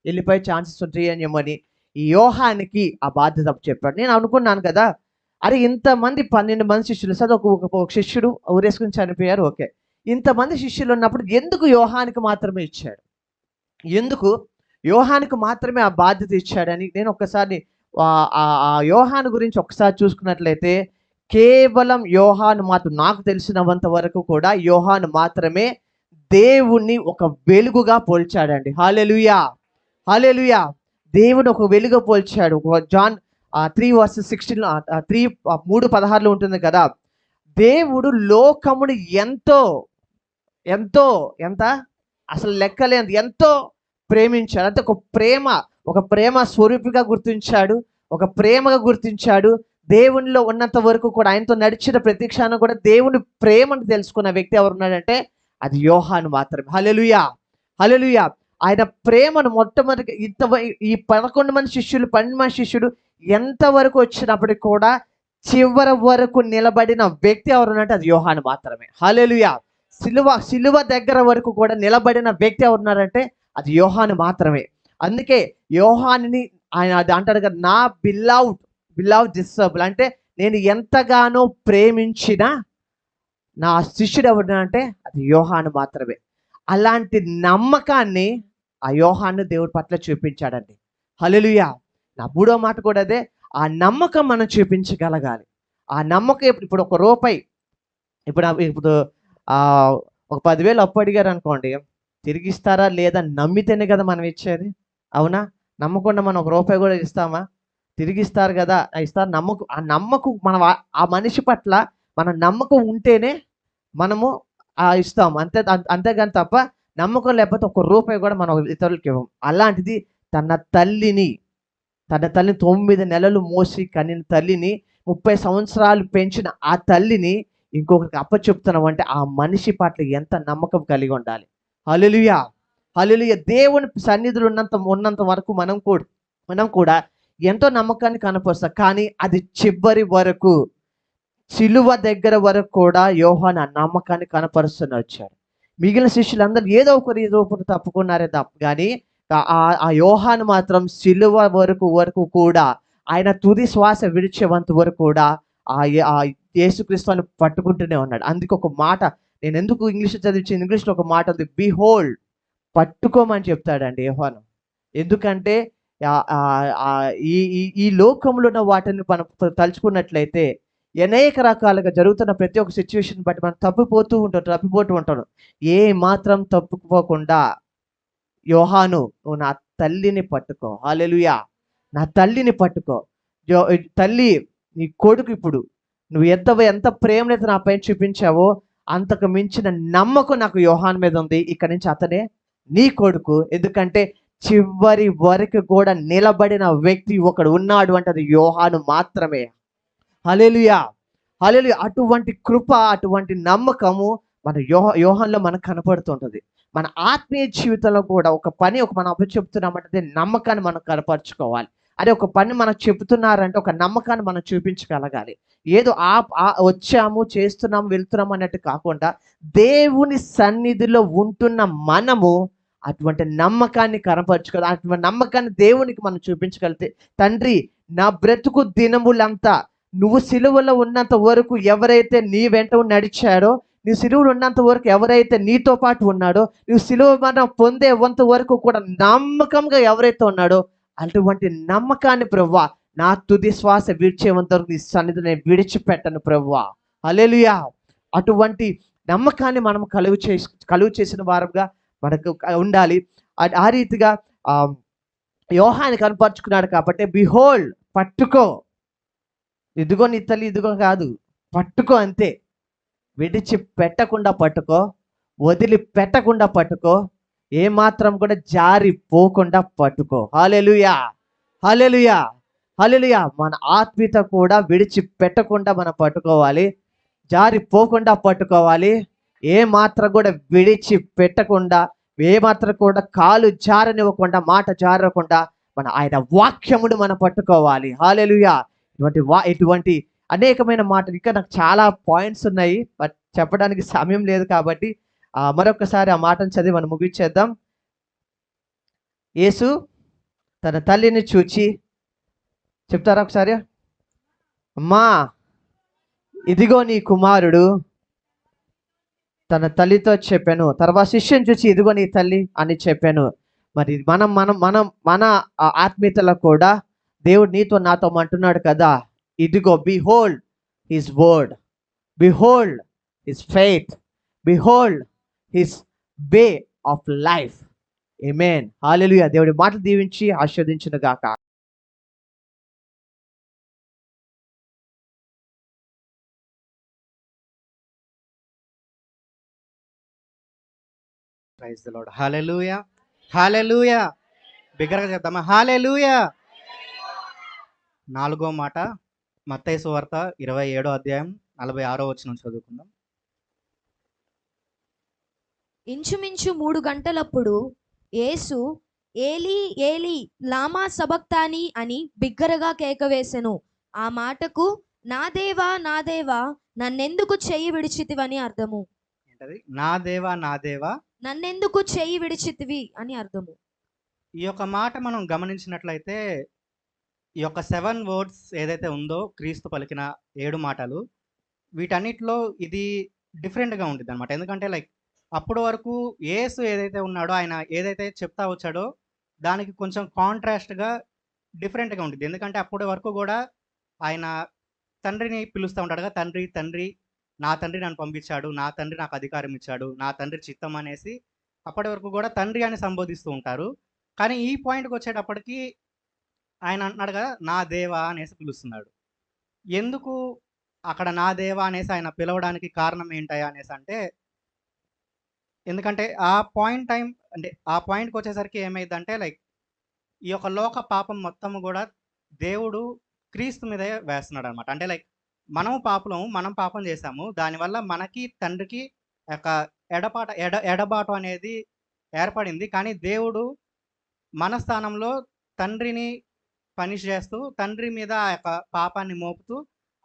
వెళ్ళిపోయే ఛాన్సెస్ ఉంటాయని ఏమని ఈ యోహానికి ఆ బాధ్యత చెప్పాడు. నేను అనుకున్నాను కదా, అరే ఇంతమంది 12 మంది శిష్యులు, సరే ఒక శిష్యుడు ఊరేసుకుని చనిపోయారు, ఓకే. ఇంతమంది శిష్యులు ఉన్నప్పుడు ఎందుకు యోహానికి మాత్రమే ఇచ్చాడు? ఎందుకు యోహానికి మాత్రమే ఆ బాధ్యత ఇచ్చాడని నేను ఒక్కసారి ఆ యోహాను గురించి ఒకసారి చూసుకున్నట్లయితే, కేవలం యోహాను మాత్రం, నాకు తెలిసినంత వరకు కూడా యోహాను మాత్రమే దేవుణ్ణి ఒక వెలుగుగా పోల్చాడండి. హల్లెలూయా, హల్లెలూయా. దేవుడు ఒక వెలుగు పోల్చాడు. జాన్ 3:16 3:16 ఉంటుంది కదా, దేవుడు లోకమును ఎంతో అసలు లెక్కలేని ఎంతో ప్రేమించాడు. అంటే ఒక ప్రేమ స్వరూపిగా గుర్తించాడు, ఒక ప్రేమగా గుర్తించాడు. దేవునిలో ఉన్నంత వరకు కూడా, ఆయనతో నడిచిన ప్రతి క్షణం కూడా దేవుని ప్రేమను తెలుసుకున్న వ్యక్తి ఎవరున్నాడంటే అది యోహాను మాత్రమే. హల్లెలూయా, హల్లెలూయా. ఆయన ప్రేమను మొట్టమొదటి ఈ 12 మంది శిష్యులు ఎంతవరకు వచ్చినప్పటికి కూడా చివరి వరకు నిలబడిన వ్యక్తి ఎవరున్నారంటే అది యోహాను మాత్రమే. హల్లెలూయా. సిలువ దగ్గర వరకు కూడా నిలబడిన వ్యక్తి ఎవరున్నారంటే అది యోహాను మాత్రమే. అందుకే యోహానుని ఆయన అది అంటాడు కదా, నా బిలౌడ్ డిసైపుల్, అంటే నేను ఎంతగానో ప్రేమించిన నా శిష్యుడు ఎవరున్నారంటే అది యోహాను మాత్రమే. అలాంటి నమ్మకాన్ని ఆ యోహాను దేవుడి పట్ల చూపించాడండి. హల్లెలూయా. నా 3వ మాట కూడా అదే, ఆ నమ్మకం మనం చూపించగలగాలి. ఆ నమ్మకం ఇప్పుడు ఒక రూపాయి, ఇప్పుడు ఒక 10,000 అప్పు అడిగారు అనుకోండి, తిరిగిస్తారా లేదా నమ్మితేనే కదా మనం ఇచ్చేది, అవునా? నమ్మకుండా మనం ఒక రూపాయి కూడా ఇస్తామా? తిరిగిస్తారు కదా, ఇస్తారు. ఆ నమ్మకం మనం ఆ మనిషి పట్ల మన నమ్మకం ఉంటేనే మనము ఇస్తాం, అంతేగాని తప్ప నమ్మకం లేకపోతే ఒక రూపాయి కూడా మనం ఇతరులకు ఇవ్వం. అలాంటిది తన తల్లిని 9 నెలలు మోసి కనిన తల్లిని, 30 సంవత్సరాలు పెంచిన ఆ తల్లిని ఇంకొకరికి అప్పచెప్తున్నాం అంటే ఆ మనిషి పట్ల ఎంత నమ్మకం కలిగి ఉండాలి. హల్లెలూయా, హల్లెలూయా. దేవుని సన్నిధిలో ఉన్నంత వరకు మనం కూడా ఎంతో నమ్మకాన్ని కనపరుస్తాం. కానీ అది చివరి వరకు, సిలువ దగ్గర వరకు కూడా యోహాను ఆ నమ్మకాన్ని కనపరుస్తూనే వచ్చాడు. మిగిలిన శిష్యులందరూ ఏదో ఒక రూపంలో తప్పుకున్నారే తప్ప కానీ ఆ యోహాను మాత్రం సిలువ వరకు కూడా, ఆయన తుది శ్వాస విడిచేంత వరకు కూడా ఆ యేసుక్రీస్తుని పట్టుకుంటూనే ఉన్నాడు. అందుకే ఒక మాట, నేను ఎందుకు ఇంగ్లీష్లో ఒక మాట ఉంది, బిహోల్డ్, పట్టుకోమని చెప్తాడండి యోహాను. ఎందుకంటే ఈ లోకంలో ఉన్న వాటిని మనం తలుచుకున్నట్లయితే అనేక రకాలుగా జరుగుతున్న ప్రతి ఒక్క సిచ్యువేషన్ బట్టి మనం తప్పిపోతూ ఉంటాం. ఏ మాత్రం తప్పుకోకుండా యోహాను, నువ్వు నా తల్లిని పట్టుకో. హల్లెలూయా. నా తల్లిని పట్టుకో. తల్లి, నీ కొడుకు, ఇప్పుడు నువ్వు ఎంత ప్రేమనైతే నా పైన చూపించావో అంతకు మించిన నమ్మకం నాకు యోహాను మీద ఉంది. ఇక్కడ నుంచి అతనే నీ కొడుకు. ఎందుకంటే చివరి వరకు కూడా నిలబడిన వ్యక్తి ఒకడు ఉన్నాడు అంటే అది యోహాను మాత్రమే. హల్లెలూయా, హల్లెలూయా. అటువంటి కృప, అటువంటి నమ్మకము మన యోహానులో మనకు కనపడుతుంటుంది. మన ఆత్మీయ జీవితంలో కూడా ఒక పని మనం అప్పచెప్తున్నామంటే నమ్మకాన్ని మనం కనపరుచుకోవాలి. అదే ఒక పని మనకు చెబుతున్నారంటే ఒక నమ్మకాన్ని మనం చూపించగలగాలి. ఏదో వచ్చాము, చేస్తున్నాము, వెళ్తున్నాము అన్నట్టు కాకుండా దేవుని సన్నిధిలో ఉంటున్న మనము అటువంటి నమ్మకాన్ని కనపరచుకోవాలి. అటువంటి నమ్మకాన్ని దేవునికి మనం చూపించగలిగితే, తండ్రి నా బ్రతుకు దినములంతా నువ్వు సిలువలో ఉన్నంత వరకు ఎవరైతే నీ వెంట నడిచాడో, నువ్వు సిలువలో ఉన్నంత వరకు ఎవరైతే నీతో పాటు ఉన్నాడో, నువ్వు సిలువ మరణం పొందేంత వరకు కూడా నమ్మకంగా ఎవరైతే ఉన్నాడో, అటువంటి నమ్మకాన్ని ప్రభువా నా తుది శ్వాస విడిచేంత వరకు నీ సన్నిధి నేను విడిచిపెట్టను ప్రభువా. హల్లెలూయా. అటువంటి నమ్మకాన్ని మనం కలుగు చేసిన వారంగా మనకు ఉండాలి. ఆ రీతిగా యోహాను కనపరుచుకున్నాడు కాబట్టి, బిహోల్డ్, పట్టుకో, ఇదిగో నీ తల్లి, ఇదిగో కాదు, పట్టుకో అంతే. విడిచి పెట్టకుండా పట్టుకో, వదిలి పెట్టకుండా పట్టుకో, ఏమాత్రం కూడా జారిపోకుండా పట్టుకో. హల్లెలూయా, హల్లెలూయా, హల్లెలూయా. మన ఆత్మీయత కూడా విడిచి పెట్టకుండా మనం పట్టుకోవాలి, జారిపోకుండా పట్టుకోవాలి. ఏమాత్రం కూడా విడిచి పెట్టకుండా, ఏమాత్రం కూడా కాలు జారనివ్వకుండా, మాట జారకుండా మన ఆయన వాక్యమును మనం పట్టుకోవాలి. హల్లెలూయా. ఇటువంటి అనేకమైన మాటలు, ఇంకా నాకు చాలా పాయింట్స్ ఉన్నాయి, బట్ చెప్పడానికి సమయం లేదు కాబట్టి మరొకసారి ఆ మాటను చదివి మనం ముగించేద్దాం. యేసు తన తల్లిని చూచి చెప్తారా ఒకసారి? అమ్మా, ఇదిగో నీ కుమారుడు. తన తల్లితో చెప్పాను. తర్వాత శిష్యుని చూసి ఇదిగో నీ తల్లి అని చెప్పాను. మరి మన ఆత్మీయతలో కూడా దేవుడు నీతో నాతో అంటున్నాడు కదా, ఇదిగో behold his word, behold his faith, behold his way of life. Amen. Hallelujah. దేవుడి మాటలు దీవించి ఆశీర్వదించును గాక. Praise the Lord. Hallelujah, hallelujah. బిగ్గరగా చెప్దామా? హల్లెలూయా. 4వ మాట మత్తయి సువార్త 27వ అధ్యాయం 46వ వచనం చదువుకుందాం. ఇంచుమించు 3 గంటలప్పుడు యేసు ఏలీ ఏలీ లామా సబక్తాని అని బిగ్గరగా కేకవేసెను. ఆ మాటకు నా దేవా నా దేవా నన్నెందుకు చెయ్యి విడిచితివని అర్థము. ఏంటది? నా దేవా నా దేవా నన్నెందుకు చెయ్యి విడిచితివి అని అర్థము. ఈ యొక్క మాట మనం గమనించినట్లయితే, ఈ యొక్క 7 వర్డ్స్ ఏదైతే ఉందో, క్రీస్తు పలికిన 7 మాటలు, వీటన్నిటిలో ఇది డిఫరెంట్గా ఉంటుంది అనమాట. ఎందుకంటే అప్పటి వరకు యేసు ఏదైతే ఉన్నాడో, ఆయన ఏదైతే చెప్తా వచ్చాడో దానికి కొంచెం కాంట్రాస్ట్గా డిఫరెంట్గా ఉంటుంది. ఎందుకంటే అప్పటి వరకు కూడా ఆయన తండ్రిని పిలుస్తూ ఉంటాడు కదా, తండ్రి తండ్రి, నా తండ్రి నన్ను పంపించాడు, నా తండ్రి నాకు అధికారం ఇచ్చాడు, నా తండ్రి చిత్తం అనేసి అప్పటి వరకు కూడా తండ్రి అని సంబోధిస్తూ ఉంటారు. కానీ ఈ పాయింట్కి వచ్చేటప్పటికి ఆయన అంటున్నాడు కదా, నా దేవా అనేసి పిలుస్తున్నాడు. ఎందుకు అక్కడ నా దేవా అనేసి ఆయన పిలవడానికి కారణం ఏంటయ్యా అనేసి అంటే, ఎందుకంటే ఆ పాయింట్కి వచ్చేసరికి ఏమైందంటే, ఈ యొక్క లోక పాపం మొత్తం కూడా దేవుడు క్రీస్తు మీదే వేస్తున్నాడు అనమాట. అంటే మనం పాపం చేశాము, దానివల్ల మనకి తండ్రికి యొక్క ఎడబాటు అనేది ఏర్పడింది. కానీ దేవుడు మన స్థానంలో తండ్రిని పనిష్ చేస్తూ, తండ్రి మీద ఆ యొక్క పాపాన్ని మోపుతూ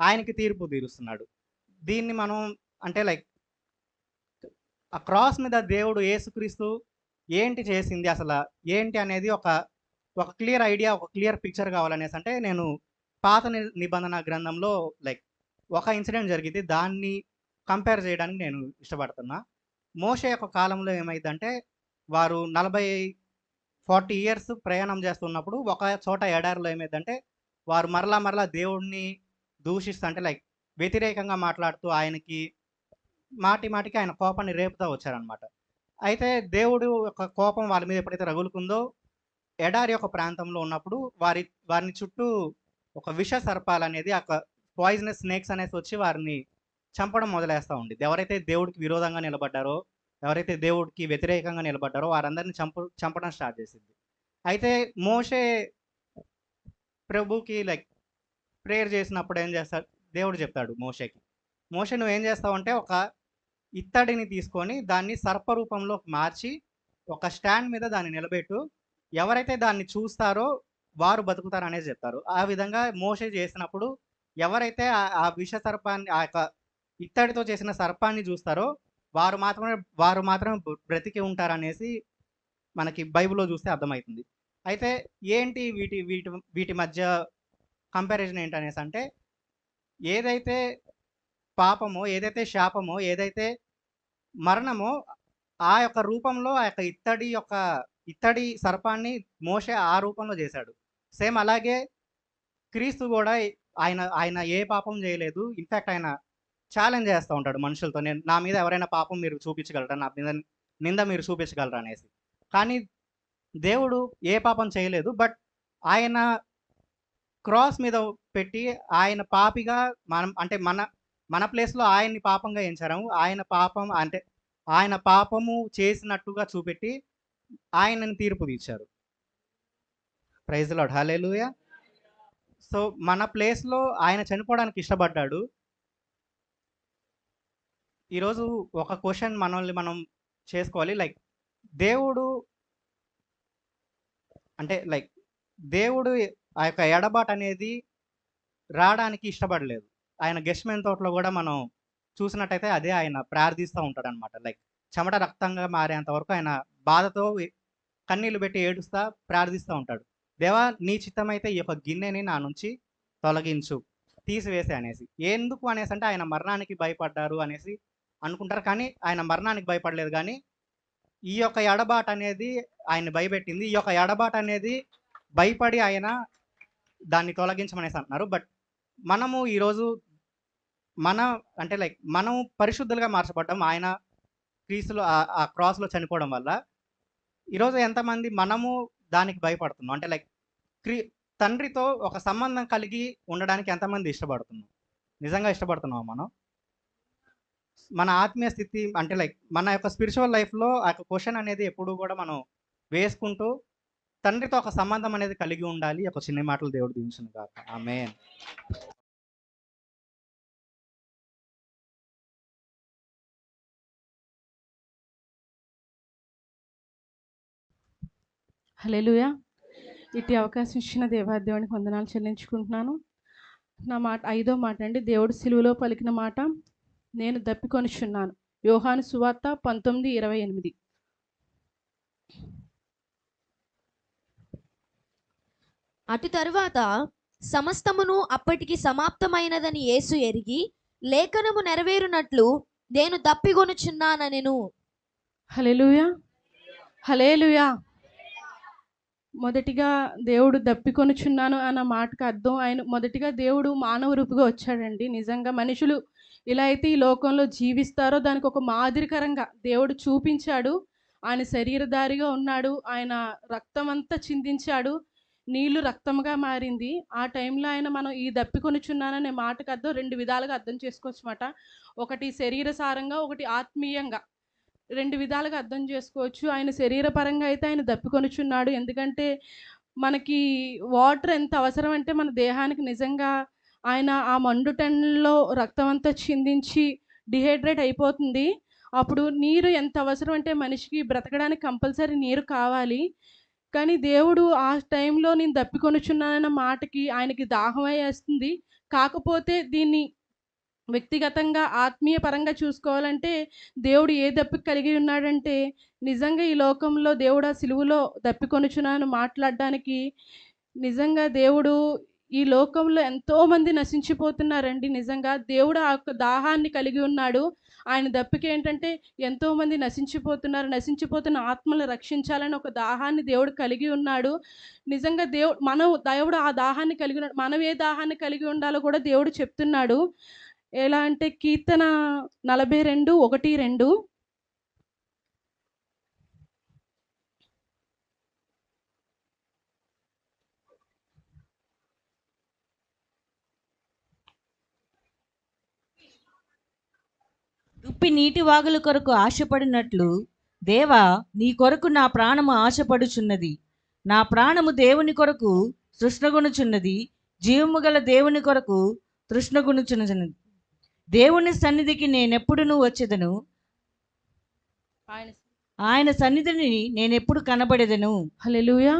ఆయనకి తీర్పు తీరుస్తున్నాడు. దీన్ని మనం అంటే ఆ క్రాస్ మీద దేవుడు యేసుక్రీస్తు ఏంటి చేసింది, అసలు ఏంటి అనేది ఒక క్లియర్ ఐడియా, ఒక క్లియర్ పిక్చర్ కావాలనేసి అంటే, నేను పాత నిబంధన గ్రంథంలో ఒక ఇన్సిడెంట్ జరిగింది, దాన్ని కంపేర్ చేయడానికి నేను ఇష్టపడుతున్నా. మోషే యొక్క కాలంలో ఏమైందంటే, వారు 40 ఇయర్స్ ప్రయాణం చేస్తున్నప్పుడు ఒక చోట ఎడారిలో ఏమైందంటే, వారు మరలా దేవుడిని దూషిస్తూ, అంటే వ్యతిరేకంగా మాట్లాడుతూ, ఆయనకి మాటికి ఆయన కోపాన్ని రేపుతూ వచ్చారనమాట. అయితే దేవుడు యొక్క కోపం వాళ్ళ మీద ఎప్పుడైతే రగులుకుందో, ఎడారి యొక్క ప్రాంతంలో ఉన్నప్పుడు వారిని చుట్టూ ఒక విష సర్పాలు అనేది, పాయిజనస్ స్నేక్స్ అనేసి వచ్చి వారిని చంపడం మొదలేస్తూ ఉండేది. ఎవరైతే దేవుడికి విరోధంగా నిలబడ్డారో, ఎవరైతే దేవుడికి వ్యతిరేకంగా నిలబడ్డారో వారందరినీ చంపడం స్టార్ట్ చేసింది. అయితే మోషే ప్రభుకి ప్రేయర్ చేసినప్పుడు ఏం చేస్తాడు, దేవుడు చెప్తాడు మోషేకి, మోషే నువ్వేం చేస్తావంటే ఒక ఇత్తడిని తీసుకొని దాన్ని సర్పరూపంలోకి మార్చి ఒక స్టాండ్ మీద దాన్ని నిలబెట్టు, ఎవరైతే దాన్ని చూస్తారో వారు బతుకుతారు అనేది చెప్తారు. ఆ విధంగా మోషే చేసినప్పుడు ఎవరైతే ఆ విష సర్పాన్ని, ఆ యొక్క ఇత్తడితో చేసిన సర్పాన్ని చూస్తారో వారు మాత్రమే బ్రతికి ఉంటారనేసి మనకి బైబిల్‌లో చూస్తే అర్థమవుతుంది. అయితే ఏంటి వీటి వీటి వీటి మధ్య కంపారిజన్ ఏంటనేసంటే, ఏదైతే పాపమో, ఏదైతే శాపమో, ఏదైతే మరణమో, ఆ యొక్క రూపంలో ఆ యొక్క ఇత్తడి సర్పాన్ని మోషే ఆ రూపంలో చేశాడు. సేమ్ అలాగే క్రీస్తు గూడా ఆయన ఏ పాపం చేయలేదు. ఇన్‌ఫాక్ట్ ఆయన ఛాలెంజ్ చేస్తా ఉంటాడు మనుషులతో. నా మీద ఎవరైనా పాపం మీరు చూపించగలరా? నా మీద నింద మీరు చూపించగలరా అనేసి. కానీ దేవుడు ఏ పాపం చేయలేదు. బట్ ఆయన క్రాస్ మీద పెట్టి ఆయన పాపిగా మన ప్లేస్‌లో ఆయన్ని పాపంగా ఎంచారు. ఆయన పాపము చేసినట్టుగా చూపెట్టి ఆయనని తీర్పు తీర్చారు. Praise the Lord. Hallelujah. So, మన ప్లేస్‌లో ఆయన చనిపోవడానికి ఇష్టపడ్డాడు. ఈరోజు ఒక క్వెషన్ మనల్ని మనం చేసుకోవాలి. దేవుడు దేవుడు ఆ యొక్క ఎడబాటు అనేది రావడానికి ఇష్టపడలేదు. ఆయన గెత్సేమనే తోటలో కూడా మనం చూసినట్టయితే అదే ఆయన ప్రార్థిస్తూ ఉంటాడనమాట. చెమట రక్తంగా మారేంత వరకు ఆయన బాధతో కన్నీళ్లు పెట్టి ఏడుస్తా ప్రార్థిస్తూ ఉంటాడు. దేవా, నీ చిత్తమైతే ఈ యొక్క గిన్నెని నా నుంచి తొలగించు, తీసివేసే అనేసి. ఎందుకు అనేసి అంటే ఆయన మరణానికి భయపడ్డారు అనేసి అనుకుంటారు. కానీ ఆయన మరణానికి భయపడలేదు. కానీ ఈ యొక్క ఎడబాటు అనేది ఆయన్ని భయపెట్టింది. ఈ యొక్క ఎడబాటు అనేది భయపడి ఆయన దాన్ని తొలగించమనేసి అంటున్నారు. బట్ మనము ఈరోజు మనం పరిశుద్ధులుగా మార్చబడ్డాం ఆయన క్రీస్తులో ఆ క్రాస్‌లో చనిపోవడం వల్ల. ఈరోజు ఎంతమంది మనము దానికి భయపడుతున్నాం? తండ్రితో ఒక సంబంధం కలిగి ఉండడానికి ఎంతమంది ఇష్టపడుతున్నాం? నిజంగా ఇష్టపడుతున్నామా మనం? మన ఆత్మీయ స్థితి మన యొక్క స్పిరిచువల్ లైఫ్‌లో ఆ యొక్క క్వెషన్ అనేది ఎప్పుడూ కూడా మనం వేసుకుంటూ తండ్రితో ఒక సంబంధం అనేది కలిగి ఉండాలి. ఒక చిన్న మాటలు దేవుడు దీవించును గాక. ఆమేన్. హల్లెలూయా. ఇట్టి అవకాశం ఇచ్చిన దేవాదేవునికి వందనాలు చెల్లించుకుంటున్నాను. నా మాట 5వ మాట అండి. దేవుడు సిలువలో పలికిన మాట, నేను దప్పికొనుచున్నాను. యోహాను సువార్త 19:28. అటు తరువాత సమస్తమును అప్పటికి సమాప్తమైనదని యేసు ఎరిగి, లేఖనము నెరవేరునట్లు నేను దప్పికొనుచున్నానెను. హల్లెలూయా. హల్లెలూయా. మొదటిగా దేవుడు దప్పికొనుచున్నాను అన్న మాటకు అర్థం, ఆయన మొదటిగా దేవుడు మానవ రూపుగా వచ్చాడండి. నిజంగా మనుషులు ఇలా అయితే ఈ లోకంలో జీవిస్తారో దానికి ఒక మాదిరికరంగా దేవుడు చూపించాడు. ఆయన శరీరధారిగా ఉన్నాడు. ఆయన రక్తం అంతా చిందించాడు. నీళ్లు రక్తంగా మారింది. ఆ టైంలో ఆయన మనం ఈ దప్పికొనుచున్నాననే మాటకు అర్థం 2 విధాలుగా అర్థం చేసుకోవచ్చు మాట. ఒకటి శరీరసారంగా, ఒకటి ఆత్మీయంగా. 2 విధాలుగా అర్థం చేసుకోవచ్చు. ఆయన శరీరపరంగా అయితే ఆయన దప్పికొనుచున్నాడు. ఎందుకంటే మనకి వాటర్ ఎంత అవసరం అంటే మన దేహానికి నిజంగా ఆయన ఆ మండుటెండలో రక్తం అంతా చిందించి డిహైడ్రేట్ అయిపోతుంది. అప్పుడు నీరు ఎంత అవసరం అంటే మనిషికి బ్రతకడానికి కంపల్సరీ నీరు కావాలి. కానీ దేవుడు ఆ టైంలో నేను దప్పికొనుచున్నానన్న మాటకి ఆయనకి దాహం వేస్తుంది. కాకపోతే దీన్ని వ్యక్తిగతంగా ఆత్మీయ పరంగా చూసుకోవాలంటే దేవుడు ఏ దప్పిక కలిగి ఉన్నాడంటే, నిజంగా ఈ లోకంలో దేవుడు ఆ సిలువలో దప్పికొనుచున్నాను మాట్లాడడానికి నిజంగా దేవుడు ఈ లోకంలో ఎంతోమంది నశించిపోతున్నారండి. నిజంగా దేవుడు ఆ యొక్క దాహాన్ని కలిగి ఉన్నాడు. ఆయన దప్పిక ఏంటంటే ఎంతోమంది నశించిపోతున్నారు. నశించిపోతున్న ఆత్మలను రక్షించాలని ఒక దాహాన్ని దేవుడు కలిగి ఉన్నాడు. నిజంగా దేవుడు ఆ దాహాన్ని కలిగి ఉన్నాడు. మనం ఏ దాహాన్ని కలిగి ఉండాలో కూడా దేవుడు చెప్తున్నాడు. ఎలా అంటే కీర్తన 42:1-2. దుప్పి నీటి వాగుల కొరకు ఆశపడినట్లు దేవా, నీ కొరకు నా ప్రాణము ఆశపడుచున్నది. నా ప్రాణము దేవుని కొరకు తృష్ణగొనుచున్నది. జీవము గల దేవుని కొరకు తృష్ణగొనుచున్నది. దేవుని సన్నిధికి నేనెప్పుడును వచ్చేదను, ఆయన సన్నిధిని నేనెప్పుడు కనబడేదను. హల్లెలూయా.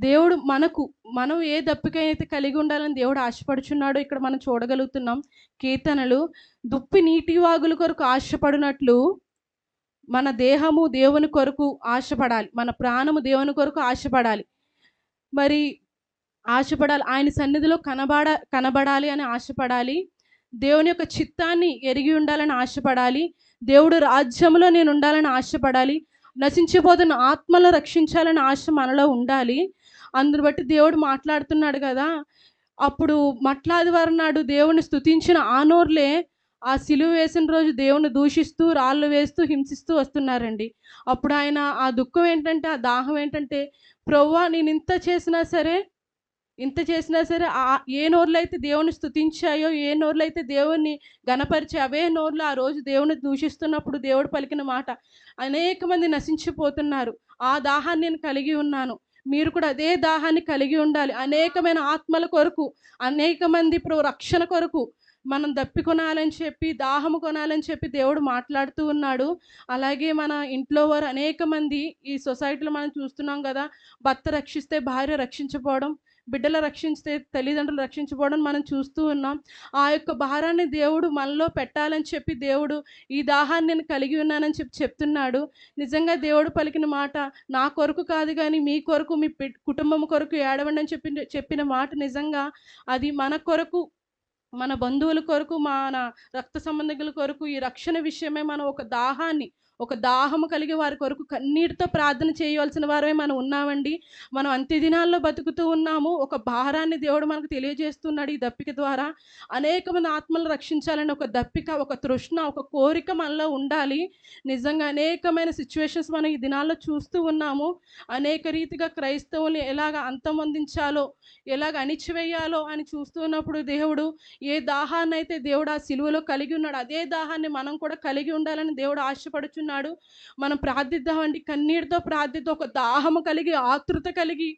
దేవుడు మనం ఏ దప్పికైతే కలిగి ఉండాలని దేవుడు ఆశపడుచున్నాడో ఇక్కడ మనం చూడగలుగుతున్నాం. కీర్తనలు, దుప్పి నీటి వాగుల కొరకు ఆశపడినట్లు మన దేహము దేవుని కొరకు ఆశపడాలి, మన ప్రాణము దేవుని కొరకు ఆశపడాలి. మరి ఆశపడాలి, ఆయన సన్నిధిలో కనబడాలి అని ఆశపడాలి. దేవుని యొక్క చిత్తాన్ని ఎరిగి ఉండాలని ఆశపడాలి. దేవుడు రాజ్యంలో నేను ఉండాలని ఆశపడాలి. నశించిపోతున్న ఆత్మలను రక్షించాలని ఆశ మనలో ఉండాలి. అందును బట్టి దేవుడు మాట్లాడుతున్నాడు కదా, అప్పుడు మట్లాదివారం నాడు దేవుని స్తుతించిన ఆ నోర్లే ఆ సిలువ వేసిన రోజు దేవుని దూషిస్తూ, రాళ్ళు వేస్తూ, హింసిస్తూ వస్తున్నారండి. అప్పుడు ఆయన ఆ దుఃఖం ఏంటంటే, ఆ దాహం ఏంటంటే, ప్రభువా నేను ఇంత చేసినా సరే ఏ నోర్లు అయితే దేవుని స్తుతించాయో, ఏ నోర్లు అయితే దేవుణ్ణి గణపరిచి అవే నోర్లు ఆ రోజు దేవుని దూషిస్తున్నప్పుడు దేవుడు పలికిన మాట, అనేక మంది నశించిపోతున్నారు, ఆ దాహాన్ని నేను కలిగి ఉన్నాను, మీరు కూడా అదే దాహాన్ని కలిగి ఉండాలి. అనేకమైన ఆత్మల కొరకు, అనేక మంది రక్షణ కొరకు మనం దప్పికొనాలని చెప్పి, దాహము కొనాలని చెప్పి దేవుడు మాట్లాడుతూ ఉన్నాడు. అలాగే మన ఇంట్లో వారు అనేక మంది ఈ సొసైటీలో మనం చూస్తున్నాం కదా, భర్త రక్షిస్తే భార్య రక్షించకపోవడం, బిడ్డలు రక్షిస్తే తల్లిదండ్రులు రక్షించకపోవడం మనం చూస్తూ ఉన్నాం. ఆ యొక్క భారాన్ని దేవుడు మనలో పెట్టాలని చెప్పి దేవుడు ఈ దాహాన్ని నేను కలిగి ఉన్నానని చెప్తున్నాడు. నిజంగా దేవుడు పలికిన మాట నా కొరకు కాదు కానీ మీ కొరకు, మీ కుటుంబం కొరకు ఏడవండి అని చెప్పిన మాట నిజంగా అది మన కొరకు, మన బంధువుల కొరకు, మన రక్త సంబంధికుల కొరకు ఈ రక్షణ విషయమే మనం ఒక దాహము కలిగి వారి కొరకు కన్నీటితో ప్రార్థన చేయవలసిన వారమే మనం ఉన్నామండి. మనం అంత్య దినాల్లో బతుకుతూ ఉన్నాము. ఒక భారాన్ని దేవుడు మనకు తెలియజేస్తున్నాడు ఈ దప్పిక ద్వారా. అనేక మంది ఆత్మలను రక్షించాలని ఒక దప్పిక, ఒక తృష్ణ, ఒక కోరిక మనలో ఉండాలి. నిజంగా అనేకమైన సిచ్యువేషన్స్ మనం ఈ దినాల్లో చూస్తూ ఉన్నాము. అనేక రీతిగా క్రైస్తవుల్ని ఎలాగ అంతమొందించాలో, ఎలాగ అణిచివేయాలో అని చూస్తూ ఉన్నప్పుడు దేవుడు ఏ దాహాన్ని అయితే దేవుడు ఆ సిలువలో కలిగి ఉన్నాడు, అదే దాహాన్ని మనం కూడా కలిగి ఉండాలని దేవుడు ఆశపడుచున్నాడు. మనం ప్రార్థిద్దామండి, కన్నీటితో ప్రార్థిద్దాం, ఒక దాహము కలిగి, ఆతృత కలిగి,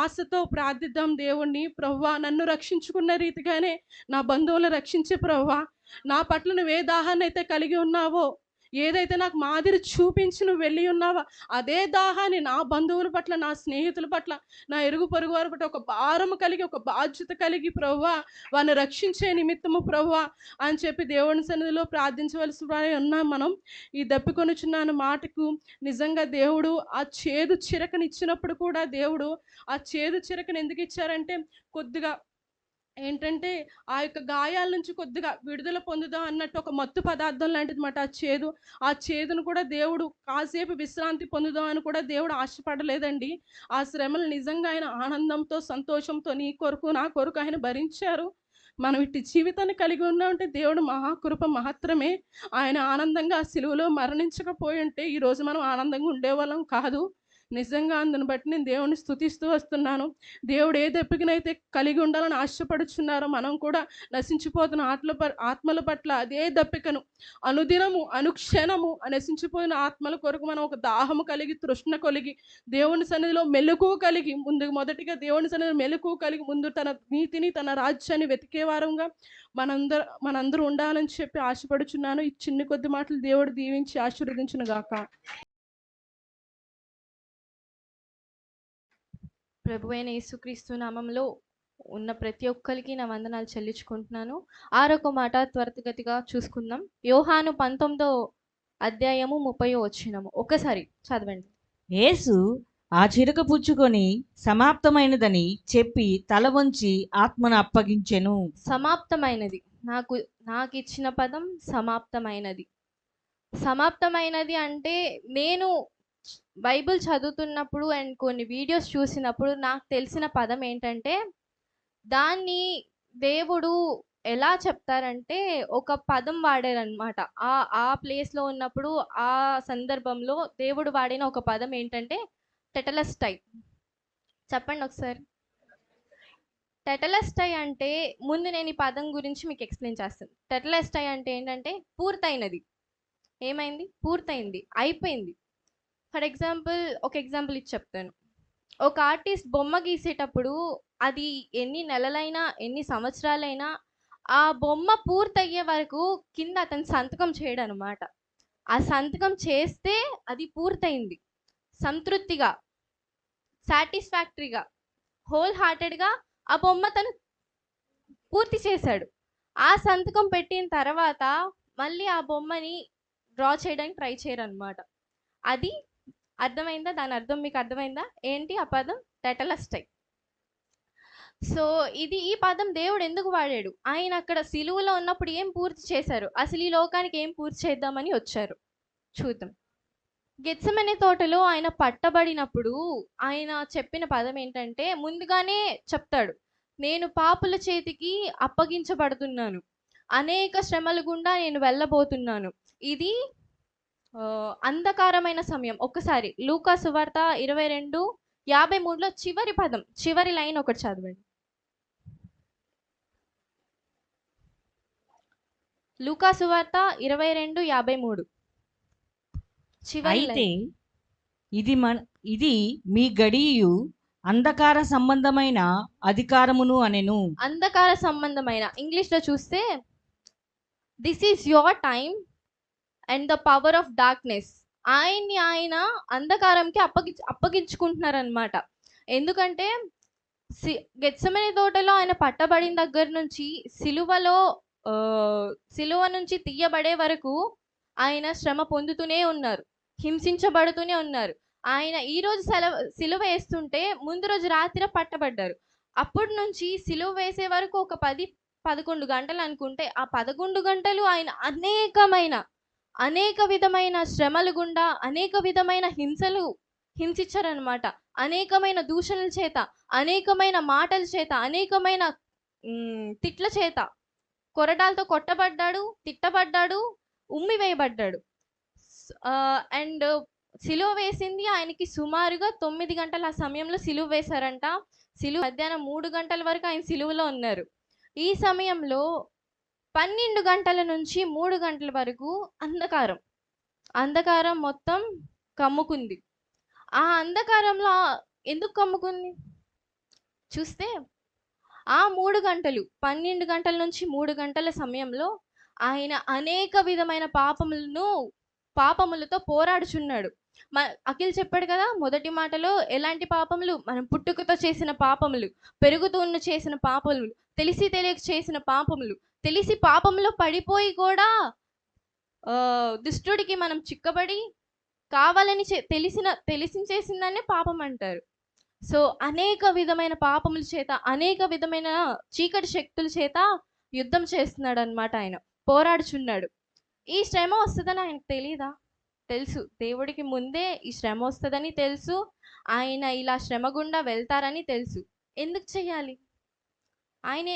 ఆశతో ప్రార్థిద్దాం దేవుణ్ణి. ప్రభువా నన్ను రక్షించుకున్న రీతిగానే నా బంధువులను రక్షించే ప్రభువా, నా పట్ల నువ్వు ఏ దాహాన్ని అయితే కలిగి ఉన్నావో, ఏదైతే నాకు మాదిరి చూపించి నువ్వు వెళ్ళి ఉన్నావో అదే దాహాన్ని నా బంధువుల పట్ల, నా స్నేహితుల పట్ల, నా ఇరుగు పొరుగు వారి పట్ల ఒక భారము కలిగి, ఒక బాధ్యత కలిగి ప్రభువా వారిని రక్షించే నిమిత్తము ప్రభువా అని చెప్పి దేవుని సన్నిధిలో ప్రార్థించవలసి ఉన్నాం. మనం ఈ దప్పికొనుచున్నాను మాటకు నిజంగా దేవుడు ఆ చేదు చిరకని ఇచ్చినప్పుడు కూడా దేవుడు ఆ చేదు చిరకని ఎందుకు ఇచ్చారంటే, కొద్దిగా ఏంటంటే ఆ యొక్క గాయాల నుంచి కొద్దిగా విడుదల పొందుదాం అన్నట్టు ఒక మత్తు పదార్థం లాంటిది మాట ఆ చేదును కూడా దేవుడు కాసేపు విశ్రాంతి పొందుదాం అని కూడా దేవుడు ఆశపడలేదండి. ఆ శ్రమలు నిజంగా ఆయన ఆనందంతో, సంతోషంతో నీ కొరకు, నా కొరకు ఆయన భరించారు. మనం ఇట్టి జీవితాన్ని కలిగి ఉన్నామంటే దేవుడు మహాకృప మాత్రమే. ఆయన ఆనందంగా ఆ సిలువలో మరణించకపోయి ఉంటే ఈరోజు మనం ఆనందంగా ఉండేవాళ్ళం కాదు. నిజంగా అందుని బట్టి నేను దేవుని స్తుతిస్తూ వస్తున్నాను. దేవుడు ఏ దప్పికనైతే కలిగి ఉండాలని ఆశపడుచున్నారో మనం కూడా నశించిపోతున్న ఆత్మల పట్ల అదే దప్పికను అనుదినము, అనుక్షణము నశించిపోయిన ఆత్మల కొరకు మనం ఒక దాహము కలిగి, తృష్ణ కలిగి, దేవుని సన్నిధిలో మెలకువ కలిగి, మొదటిగా దేవుని సన్నిధిలో మెలకువ కలిగి ముందు తన నీతిని, తన రాజ్యాన్ని వెతికే వారంగా మనందరూ ఉండాలని చెప్పి ఆశపడుచున్నాను. ఈ చిన్ని కొద్ది మాటలు దేవుడు దీవించి ఆశీర్వదించును గాక. ప్రభువైన యేసుక్రీస్తు నామంలో ఉన్న ప్రతి ఒక్కరికి నా వందనాలు చెల్లించుకుంటున్నాను. ఆరొక మాట త్వరితగతిగా చూసుకుందాం. యోహాను 19వ అధ్యాయము 30వ వచనము ఒకసారి చదవండి. యేసు ఆ చిరక పుచ్చుకొని సమాప్తమైనదని చెప్పి తల వంచి ఆత్మను అప్పగించెను. సమాప్తమైనది, నాకు ఇచ్చిన పదం సమాప్తమైనది. సమాప్తమైనది అంటే నేను బైబిల్ చదువుతున్నప్పుడు అండ్ కొన్ని వీడియోస్ చూసినప్పుడు నాకు తెలిసిన పదం ఏంటంటే, దాన్ని దేవుడు ఎలా చెప్తారంటే ఒక పదం వాడారనమాట. ఆ ప్లేస్లో ఉన్నప్పుడు, ఆ సందర్భంలో దేవుడు వాడిన ఒక పదం ఏంటంటే టెటలస్టై. చెప్పండి ఒకసారి. టెటలస్టై అంటే, ముందు నేను ఈ పదం గురించి మీకు ఎక్స్ప్లెయిన్ చేస్తాను. టెటలస్టై అంటే ఏంటంటే పూర్తయినది. ఏమైంది? పూర్తయింది, అయిపోయింది. ఫర్ ఎగ్జాంపుల్, ఒక ఎగ్జాంపుల్ ఇచ్చి చెప్తాను. ఒక ఆర్టిస్ట్ బొమ్మ గీసేటప్పుడు అది ఎన్ని నెలలైనా, ఎన్ని సంవత్సరాలైనా ఆ బొమ్మ పూర్తయ్యే వరకు కింద అతను సంతకం చేయడు అనమాట. ఆ సంతకం చేస్తే అది పూర్తయింది, సంతృప్తిగా సాటిస్ఫాక్టరీగా హోల్ హార్టెడ్గా ఆ బొమ్మ తను పూర్తి చేశాడు. ఆ సంతకం పెట్టిన తర్వాత మళ్ళీ ఆ బొమ్మని డ్రా చేయడానికి ట్రై చేయరనమాట. అది అర్థమైందా? దాని అర్థం మీకు అర్థమైందా? ఏంటి ఆ పదం? టెటలస్టై. సో ఈ పదం దేవుడు ఎందుకు వాడాడు? ఆయన అక్కడ సిలువలో ఉన్నప్పుడు ఏం పూర్తి చేశారు? అసలు ఈ లోకానికి ఏం పూర్తి చేద్దామని వచ్చారు? చూద్దాం. గెత్సెమనే తోటలో ఆయన పట్టబడినప్పుడు ఆయన చెప్పిన పదం ఏంటంటే, ముందుగానే చెప్తాడు, నేను పాపుల చేతికి అప్పగించబడుతున్నాను, అనేక శ్రమల గుండా నేను వెళ్ళబోతున్నాను. ఇది అంధకారమైన సమయం. ఒక్కసారి లూకా సువార్త 22:53లో చివరి పదం, చివరి లైన్ ఒకటి చదవండి. లూకా సువార్త 22:53 చివరి అయితే లైన్. ఇది మీ గడియు అంధకార సంబంధమైన అధికారమును అనెను. అంధకార సంబంధమైన, ఇంగ్లీష్లో చూస్తే this is your time and the power of darkness. ఆయన్ని ఆయన అంధకారంకి అప్పగించుకుంటున్నారనమాట. ఎందుకంటే గెత్సెమనే తోటలో ఆయన పట్టబడిన దగ్గర నుంచి సిలువ నుంచి తీయబడే వరకు ఆయన శ్రమ పొందుతూనే ఉన్నారు, హింసించబడుతూనే ఉన్నారు. ఆయన ఈ రోజు సిలువ వేస్తుంటే ముందు రోజు రాత్రి పట్టబడ్డారు. అప్పటి నుంచి సిలువ వేసే వరకు ఒక 10-11 గంటలు అనుకుంటే, ఆ 11 గంటలు ఆయన అనేక విధమైన శ్రమలు గుండా, అనేక విధమైన హింసించారనమాట. అనేకమైన దూషణల చేత, అనేకమైన మాటల చేత, అనేకమైన తిట్ల చేత, కొరడాలతో కొట్టబడ్డాడు, తిట్టబడ్డాడు, ఉమ్మి వేయబడ్డాడు. అండ్ సిలువ వేసింది ఆయనకి సుమారుగా 9 గంటల ఆ సమయంలో సిలువ వేశారంట. మధ్యాహ్నం 3 గంటల వరకు ఆయన సిలువలో ఉన్నారు. ఈ సమయంలో 12 గంటల నుంచి 3 గంటల వరకు అంధకారం మొత్తం కమ్ముకుంది. ఆ అంధకారంలో ఎందుకు కమ్ముకుంది చూస్తే, ఆ 3 గంటలు, 12 గంటల నుంచి 3 గంటల సమయంలో ఆయన అనేక విధమైన పాపములతో పోరాడుచున్నాడు. అఖిల్ చెప్పాడు కదా మొదటి మాటలో, ఎలాంటి పాపములు? మనం పుట్టుకతో చేసిన పాపములు, పెరుగుతూన్న చేసిన పాపములు, తెలిసి తెలియక చేసిన పాపములు, తెలిసి పాపంలో పడిపోయి కూడా దుష్టుడికి మనం చిక్కబడి కావాలని తెలిసి చేసిందాన్నే పాపం అంటారు. సో అనేక విధమైన పాపముల చేత, అనేక విధమైన చీకటి శక్తుల చేత యుద్ధం చేస్తున్నాడు అనమాట. ఆయన పోరాడుచున్నాడు. ఈ శ్రమ వస్తుందని ఆయనకు తెలీదా? తెలుసు. దేవుడికి ముందే ఈ శ్రమ వస్తుందని తెలుసు. ఆయన ఇలా శ్రమ గుండా వెళ్తారని తెలుసు. ఎందుకు చేయాలి? ఆయనే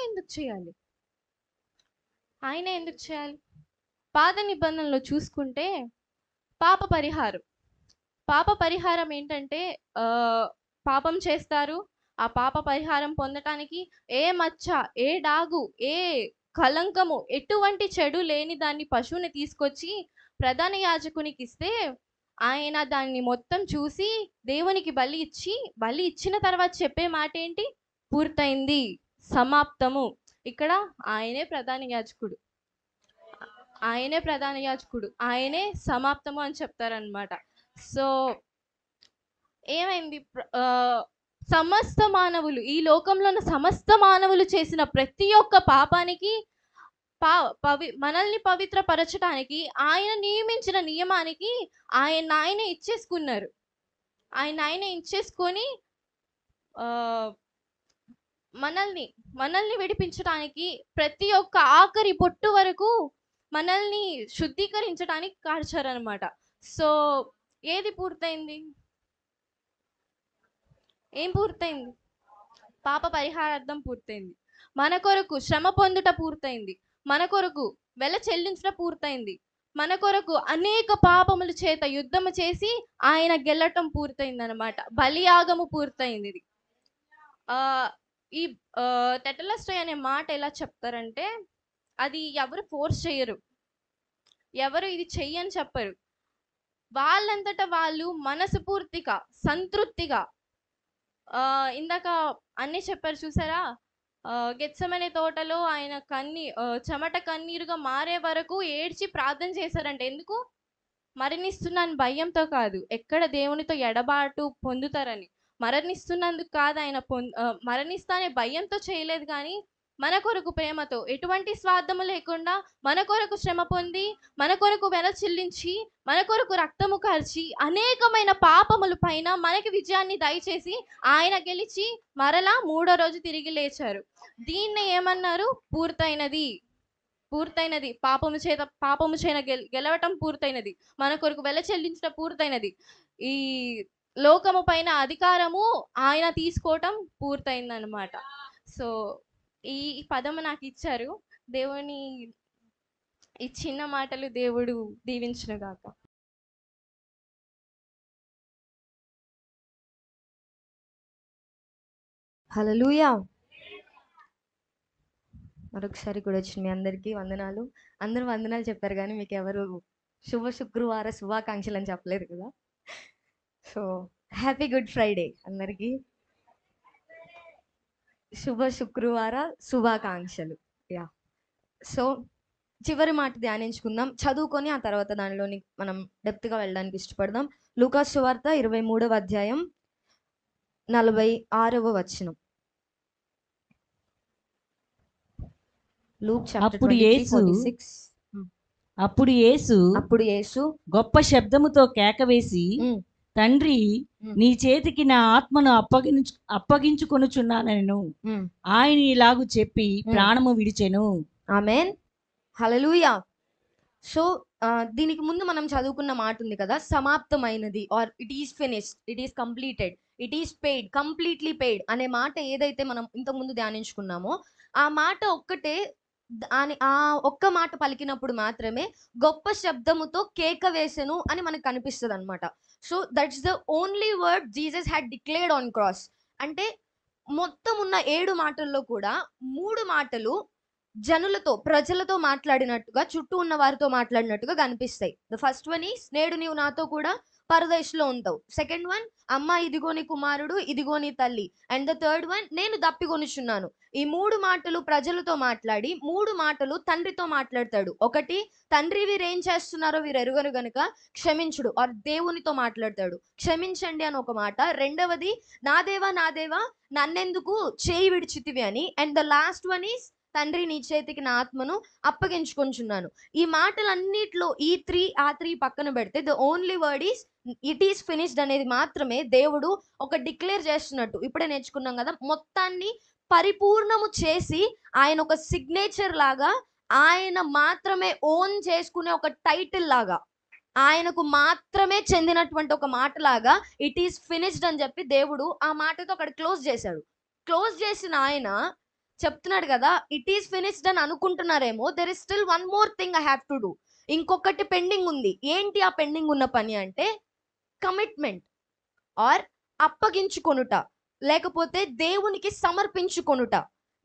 ఎందుకు చేయాలి? పాత నిబంధనలో చూసుకుంటే పాప పరిహారం ఏంటంటే, పాపం చేస్తారు, ఆ పాప పరిహారం పొందటానికి ఏ మచ్చ, ఏ డాగు, ఏ కలంకము, ఎటువంటి చెడు లేని దాన్ని పశువుని తీసుకొచ్చి ప్రధాన యాజకునికి ఇస్తే, ఆయన దాన్ని మొత్తం చూసి దేవునికి బలి ఇచ్చిన తర్వాత చెప్పే మాట ఏంటి? పూర్తయింది, సమాప్తము. ఇక్కడ ఆయనే ప్రధాన యాజకుడు, ఆయనే సమాప్తము అని చెప్తారనమాట. సో ఏమైంది? సమస్త మానవులు, ఈ లోకంలో ఉన్న సమస్త మానవులు చేసిన ప్రతి ఒక్క పాపానికి మనల్ని పవిత్రపరచడానికి ఆయన నియమించిన నియమానికి ఆయనే ఇచ్చేసుకున్నారు. ఆయనే ఇచ్చేసుకొని మనల్ని విడిపించడానికి ప్రతి ఒక్క ఆఖరి పొట్టు వరకు మనల్ని శుద్ధీకరించడానికి కార్చారనమాట. సో ఏది పూర్తయింది? ఏం పూర్తయింది? పాప పరిహారార్థం పూర్తయింది. మన కొరకు శ్రమ పొందుట పూర్తయింది. మన కొరకు వెల చెల్లించుట పూర్తయింది. మన కొరకు అనేక పాపముల చేత యుద్ధము చేసి ఆయన గెల్లటం పూర్తయింది అనమాట. బలియాగము పూర్తయింది. ఇది ఈ టెటలస్టై అనే మాట ఎలా చెప్తారంటే, అది ఎవరు ఫోర్స్ చేయరు, ఎవరు ఇది చెయ్యని చెప్పరు. వాళ్ళంతటా వాళ్ళు మనస్ఫూర్తిగా, సంతృప్తిగా, ఇందాక అన్నీ చెప్పారు చూసారా, గెత్సెమనే తోటలో ఆయన చెమట కన్నీరుగా మారే వరకు ఏడ్చి ప్రార్థన చేశారంటే, ఎందుకు? మరణిస్తున్నాను భయంతో కాదు, ఎక్కడ దేవునితో ఎడబాటు పొందుతారని. మరణిస్తున్నందుకు కాదు ఆయన మరణిస్తానే భయంతో చేయలేదు, కానీ మన కొరకు ప్రేమతో, ఎటువంటి స్వార్థము లేకుండా మన కొరకు శ్రమ పొంది, మన కొరకు వెల చెల్లించి, మన కొరకు రక్తము కార్చి, అనేకమైన పాపముల పైన మనకి విజయాన్ని దయచేసి ఆయన గెలిచి మరలా 3వ రోజు తిరిగి లేచారు. దీన్ని ఏమన్నారు? పూర్తయినది. పూర్తయినది. పాపము చేత గెలవటం పూర్తయినది. మన కొరకు వెల చెల్లించడం పూర్తయినది. ఈ లోకము పైన అధికారము ఆయన తీసుకోవటం పూర్తయిందనమాట. సో ఈ పదము నాకు ఇచ్చారు. దేవుని ఈ చిన్న మాటలు దేవుడు దీవించునుగాక. హల్లెలూయా. మరొకసారి కూడా వచ్చిన మీ అందరికీ వందనాలు. అందరూ వందనాలు చెప్పారు, కానీ మీకు ఎవరు శుభ శుక్రవార శుభాకాంక్షలు అని చెప్పలేదు కదా. సో హ్యాపీ గుడ్ ఫ్రైడే అందరికీ. శుభ శుక్రవార శుభాకాంక్షలు. యా. సో చివరి మాట ధ్యానించుకుందాం, చదువుకొని ఆ తర్వాత దానిలోని మనం డెప్త్గా వెళ్ళడానికి ఇష్టపడదాం. లూకా సువార్త 23వ అధ్యాయం 46వ వచనం. లూక్ చాప్టర్ అప్పుడు 23, యేసు 46. అప్పుడు యేసు గొప్ప శబ్దముతో కేక వేసి, తండ్రి, నీ చేతికి నా ఆత్మను అప్పగించుకొనుచున్నానెను. ఆయన ఇలాగు చెప్పి ప్రాణము విడిచెను. ఆమేన్. హల్లెలూయా. సో దీనికి ముందు మనం చదువుకున్న మాట ఉంది కదా, సమాప్తమైనది, or it is finished, it is completed, it is paid, completely paid అనే మాట ఏదైతే మనం ఇంతకుముందు ధ్యానించుకున్నామో ఆ మాట ఒక్కటే, ఆ ఒక్క మాట పలికినప్పుడు మాత్రమే గొప్ప శబ్దముతో కేక వేసెను అని మనకు కనిపిస్తుంది అనమాట. So that's the only word Jesus had declared on cross. అంటే మొత్తం ఉన్న 7 మాటల్లో కూడా 3 మాటలు ప్రజలతో మాట్లాడినట్టుగా, చుట్టూ ఉన్న వారితో మాట్లాడినట్టుగా కనిపిస్తాయి. ద ఫస్ట్ వన్ ఈస్, నేడు నీవు నాతో కూడా పరదేశంలో ఉంటావు. సెకండ్ వన్, అమ్మ ఇదిగో నీ కుమారుడు, ఇదిగో నీ తల్లి. అండ్ ద థర్డ్ వన్, నేను దప్పికొనుచున్నాను. ఈ 3 మాటలు ప్రజలతో మాట్లాడి 3 మాటలు తండ్రితో మాట్లాడతాడు. ఒకటి, తండ్రి వీరేం చేస్తున్నారో వీరు ఎరుగరు గనుక క్షమించుడు, ఆర్ దేవునితో మాట్లాడతాడు, క్షమించండి అని ఒక మాట. రెండవది, నా దేవా నా దేవా నన్నెందుకు చేయి విడిచితివి అని. And the last one is, తండ్రి నీ చేతికి నా ఆత్మను అప్పగించుకొంచున్నాను. ఈ మాటలన్నిట్లో ఈ 3 పక్కన పెడితే the only word is it is finished అనేది మాత్రమే దేవుడు ఒక డిక్లేర్ చేస్తున్నట్టు. ఇప్పుడే నేర్చుకున్నాం కదా, మొత్తాన్ని పరిపూర్ణము చేసి ఆయన ఒక సిగ్నేచర్ లాగా, ఆయన మాత్రమే ఓన్ చేసుకునే ఒక టైటిల్ లాగా, ఆయనకు మాత్రమే చెందినటువంటి ఒక మాట లాగా ఇట్ ఈస్ ఫినిష్డ్ అని చెప్పి దేవుడు ఆ మాటతో అక్కడ క్లోజ్ చేశాడు. క్లోజ్ చేసిన ఆయన చెప్తున్నాడు కదా, ఇట్ ఈస్ ఫినిష్డ్ అని అనుకుంటున్నారేమో, there is still one more thing I have to do. ఇంకొకటి పెండింగ్ ఉంది. ఏంటి ఆ పెండింగ్ ఉన్న పని అంటే, కమిట్మెంట్ ఆర్ అప్పగించుకొనుట, లేకపోతే దేవునికి సమర్పించుకొనుట,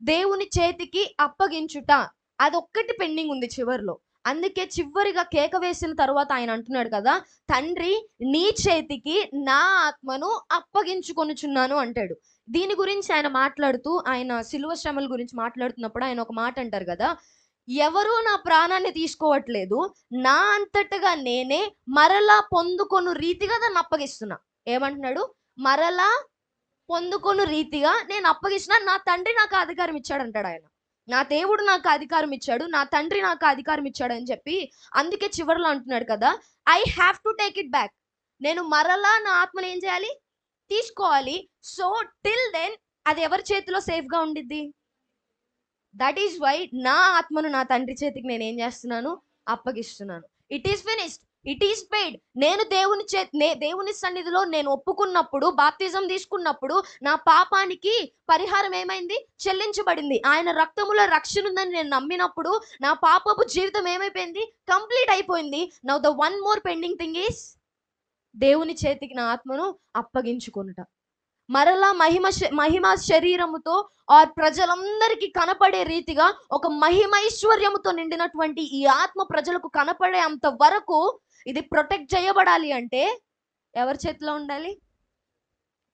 దేవుని చేతికి అప్పగించుట. అదొక్కటి పెండింగ్ ఉంది చివరిలో. అందుకే చివరిగా కేక వేసిన తర్వాత ఆయన అంటున్నాడు కదా, తండ్రి నీ చేతికి నా ఆత్మను అప్పగించుకొనుచున్నాను అంటాడు. దీని గురించి ఆయన మాట్లాడుతూ, ఆయన శిలువ శ్రమల గురించి మాట్లాడుతున్నప్పుడు ఆయన ఒక మాట అంటారు కదా, ఎవరు నా ప్రాణాన్ని తీసుకోవట్లేదు, నా అంతటగా నేనే మరలా పొందుకొను రీతిగా దాన్ని అప్పగిస్తున్నా. ఏమంటున్నాడు? మరలా పొందుకొను రీతిగా నేను అప్పగిస్తున్నా, నా తండ్రి నాకు అధికారం ఇచ్చాడు అంటాడు ఆయన. నా దేవుడు నాకు అధికారం ఇచ్చాడు, నా తండ్రి నాకు అధికారం ఇచ్చాడు అని చెప్పి, అందుకే చివరిలో అంటున్నాడు కదా, I have to take it back. నేను మరలా నా ఆత్మను ఏం చేయాలి? తీసుకోవాలి. సో టిల్ దెన్ అది ఎవరి చేతిలో సేఫ్గా ఉండిద్ది? దట్ ఈస్ వై నా ఆత్మను నా తండ్రి చేతికి నేను ఏం చేస్తున్నాను? అప్పగిస్తున్నాను. It is finished, it is paid. నేను దేవుని సన్నిధిలో నేను ఒప్పుకున్నప్పుడు, బాప్తిజం తీసుకున్నప్పుడు నా పాపానికి పరిహారం ఏమైంది? చెల్లించబడింది. ఆయన రక్తములో రక్షణ ఉందని నేను నమ్మినప్పుడు నా పాపపు జీవితం ఏమైపోయింది? కంప్లీట్ అయిపోయింది. Now the one more pending thing is, దేవుని చేతికి నా ఆత్మను అప్పగించుకొనుట. మరలా మహిమ శరీరముతో ఆ ప్రజలందరికీ కనపడే రీతిగా ఒక మహిమైశ్వర్యముతో నిండినటువంటి ఈ ఆత్మ ప్రజలకు కనపడే అంత వరకు ఇది ప్రొటెక్ట్ చేయబడాలి అంటే ఎవరి చేతిలో ఉండాలి?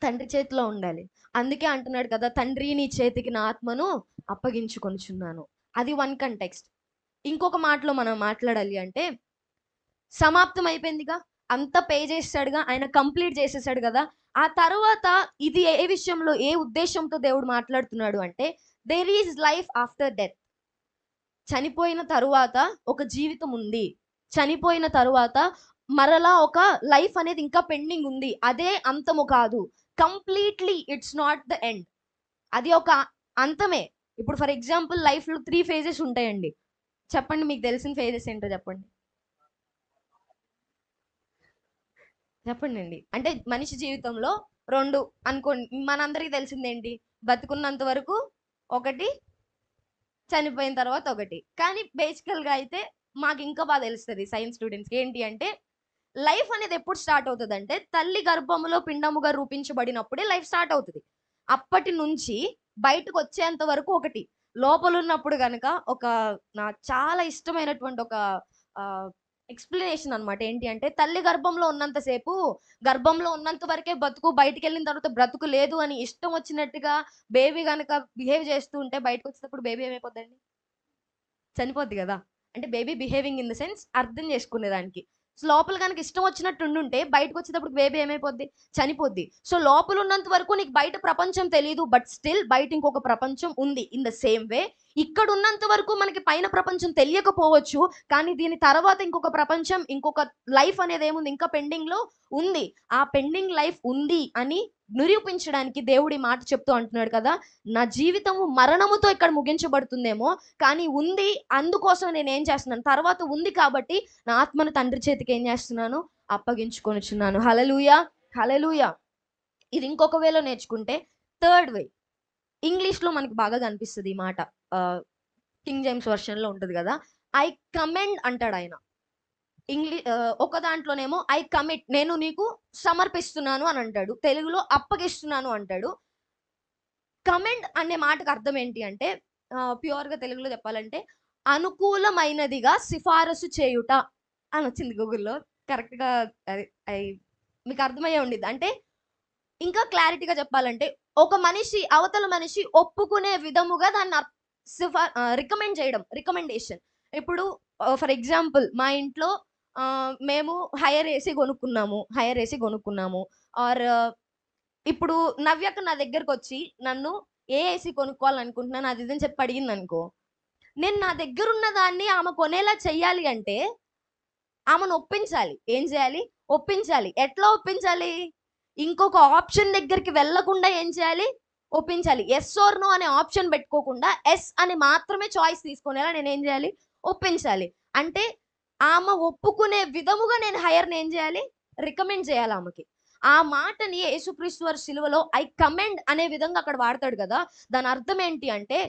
తండ్రి చేతిలో ఉండాలి. అందుకే అంటున్నాడు కదా, తండ్రి నీ చేతికి నా ఆత్మను అప్పగించుకొనుచున్నాను. అది వన్ కంటెక్స్ట్. ఇంకొక మాటలో మనం మాట్లాడాలి అంటే, సమాప్తం అయిపోయిందిగా, అంతా పే చేసాడుగా, ఆయన కంప్లీట్ చేసేసాడు కదా. ఆ తర్వాత ఇది ఏ విషయంలో, ఏ ఉద్దేశంతో దేవుడు మాట్లాడుతున్నాడు అంటే, there is life after death. చనిపోయిన తరువాత ఒక జీవితం ఉంది, చనిపోయిన తరువాత మరలా ఒక లైఫ్ అనేది ఇంకా పెండింగ్ ఉంది. అదే అంతము కాదు, completely it's not the end, అది ఒక అంతమే. ఇప్పుడు ఫర్ ఎగ్జాంపుల్ లైఫ్లో 3 phases ఉంటాయండి. చెప్పండి, మీకు తెలిసిన ఫేజెస్ ఏంటో చెప్పండి. చెప్పండి అండి. అంటే మనిషి జీవితంలో 2 అనుకోండి. మనందరికీ తెలిసింది ఏంటి? బతుకున్నంత వరకు ఒకటి, చనిపోయిన తర్వాత ఒకటి. కానీ బేసికల్గా అయితే మాకు ఇంకా బాగా తెలుస్తుంది సైన్స్ స్టూడెంట్స్కి. ఏంటి అంటే, లైఫ్ అనేది ఎప్పుడు స్టార్ట్ అవుతుంది అంటే, తల్లి గర్భములో పిండముగా రూపించబడినప్పుడే లైఫ్ స్టార్ట్ అవుతుంది. అప్పటి నుంచి బయటకు వచ్చేంత వరకు ఒకటి. లోపల ఉన్నప్పుడు కనుక ఒక నాకు చాలా ఇష్టమైనటువంటి ఒక ఎక్స్ప్లెనేషన్ అనమాట. ఏంటి అంటే, తల్లి గర్భంలో ఉన్నంతసేపు, గర్భంలో ఉన్నంత వరకే బతుకు, బయటికి వెళ్ళిన తర్వాత బ్రతుకు లేదు అని ఇష్టం వచ్చినట్టుగా బేబీ కనుక బిహేవ్ చేస్తూ ఉంటే, బయటకు వచ్చేటప్పుడు బేబీ ఏమైపోద్దండి? చనిపోద్ది కదా. అంటే baby behaving in the sense అర్థం చేసుకునేదానికి. సో లోపల కనుక ఇష్టం వచ్చినట్టు ఉండుంటే, బయటకు వచ్చేటప్పుడు బేబీ ఏమైపోద్ది? చనిపోద్ది. సో లోపల ఉన్నంత వరకు నీకు బయట ప్రపంచం తెలియదు, బట్ స్టిల్ బయట ఇంకొక ప్రపంచం ఉంది. ఇన్ ద సేమ్ వే ఇక్కడ ఉన్నంత వరకు మనకి పైన ప్రపంచం తెలియకపోవచ్చు, కానీ దీని తర్వాత ఇంకొక ప్రపంచం, ఇంకొక లైఫ్ అనేది ఏముంది? ఇంకా పెండింగ్ లో ఉంది. ఆ పెండింగ్ లైఫ్ ఉంది అని నిరూపించడానికి దేవుడి మాట చెప్తూ అంటున్నాడు కదా, నా జీవితము మరణముతో ఇక్కడ ముగించబడుతుందేమో, కానీ ఉంది, అందుకోసం నేను ఏం చేస్తున్నాను? తర్వాత ఉంది కాబట్టి నా ఆత్మను తండ్రి చేతికి ఏం చేస్తున్నాను? అప్పగించుకొనిచున్నాను. హల్లెలూయా, హల్లెలూయా. ఇది ఇంకొక వేలో నేర్చుకుంటే, థర్డ్ వే, ఇంగ్లీష్లో మనకి బాగా కనిపిస్తుంది ఈ మాట. కింగ్ జేమ్స్ వర్షన్లో ఉంటుంది కదా, ఐ కమెండ్ అంటాడు ఆయన. ఒక దాంట్లోనేమో ఐ కమిట్, నేను నీకు సమర్పిస్తున్నాను అని అంటాడు. తెలుగులో అప్పగిస్తున్నాను అంటాడు. కమెండ్ అనే మాటకు అర్థం ఏంటి అంటే, ప్యూర్గా తెలుగులో చెప్పాలంటే, అనుకూలమైనదిగా సిఫారసు చేయుట అని వచ్చింది గూగుల్లో. కరెక్ట్గా అది మీకు అర్థమయ్యే ఉండిద్ది. అంటే ఇంకా క్లారిటీగా చెప్పాలంటే, ఒక మనిషి అవతల మనిషి ఒప్పుకునే విధముగా దాన్ని రికమెండ్ చేయడం, రికమెండేషన్. ఇప్పుడు ఫర్ ఎగ్జాంపుల్ మా ఇంట్లో మేము హైయర్ ఏసీ కొనుక్కున్నాము. ఆర్ ఇప్పుడు నవ్యక నా దగ్గరకు వచ్చి నన్ను ఏ ఏసీ కొనుక్కోవాలనుకుంటున్నాను అది ఇదని చెప్పి అడిగింది అనుకో, నేను నా దగ్గర ఉన్న దాన్ని ఆమె కొనేలా చెయ్యాలి అంటే ఆమెను ఒప్పించాలి. ఏం చేయాలి? ఒప్పించాలి. ఎట్లా ఒప్పించాలి? ఇంకొక ఆప్షన్ దగ్గరికి వెళ్ళకుండా ఏం చేయాలి? ఒప్పించాలి. ఎస్ ఆర్ నో అనే ఆప్షన్ పెట్టుకోకుండా ఎస్ అని మాత్రమే చాయిస్ తీసుకునేలా నేను ఏం చేయాలి? ఒప్పించాలి. అంటే ఆమె ఒప్పుకునే విధముగా నేను హైయర్ని ఏం చేయాలి? రికమెండ్ చేయాలి ఆమెకి. ఆ మాటని యేసుక్రీస్తు వారి సిలువలో ఐ కమెండ్ అనే విధంగా అక్కడ వాడతాడు కదా, దాని అర్థం ఏంటి అంటే,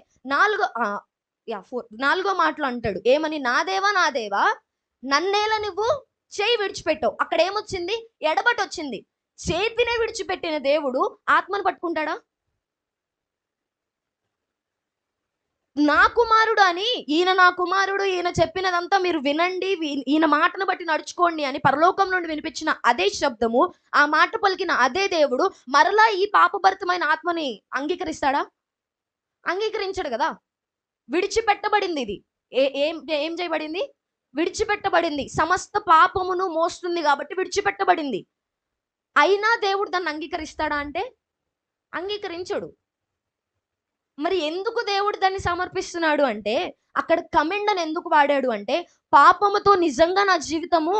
నాలుగో మాటలో అంటాడు ఏమని? నా దేవా నన్నేల నువ్వు చేయి విడిచిపెట్టావు. అక్కడ ఏమొచ్చింది? ఎడబట్ వచ్చింది. చేతినే విడిచిపెట్టిన దేవుడు ఆత్మను పట్టుకుంటాడా? నా కుమారుడు అని, ఈయన నా కుమారుడు, ఈయన చెప్పినదంతా మీరు వినండి, ఈయన మాటను బట్టి నడుచుకోండి అని పరలోకం నుండి వినిపించిన అదే శబ్దము, ఆ మాట పలికిన అదే దేవుడు మరలా ఈ పాపభరితమైన ఆత్మని అంగీకరిస్తాడా? అంగీకరించడు కదా. విడిచిపెట్టబడింది. ఇది ఏం చేయబడింది? విడిచిపెట్టబడింది. సమస్త పాపమును మోస్తుంది కాబట్టి విడిచిపెట్టబడింది. అయినా దేవుడు దాన్ని అంగీకరిస్తాడా అంటే అంగీకరించడు. మరి ఎందుకు దేవుడు దాన్ని సమర్పిస్తున్నాడు అంటే, అక్కడ కమెండ్ అని ఎందుకు వాడాడు అంటే, పాపముతో నిజంగా నా జీవితము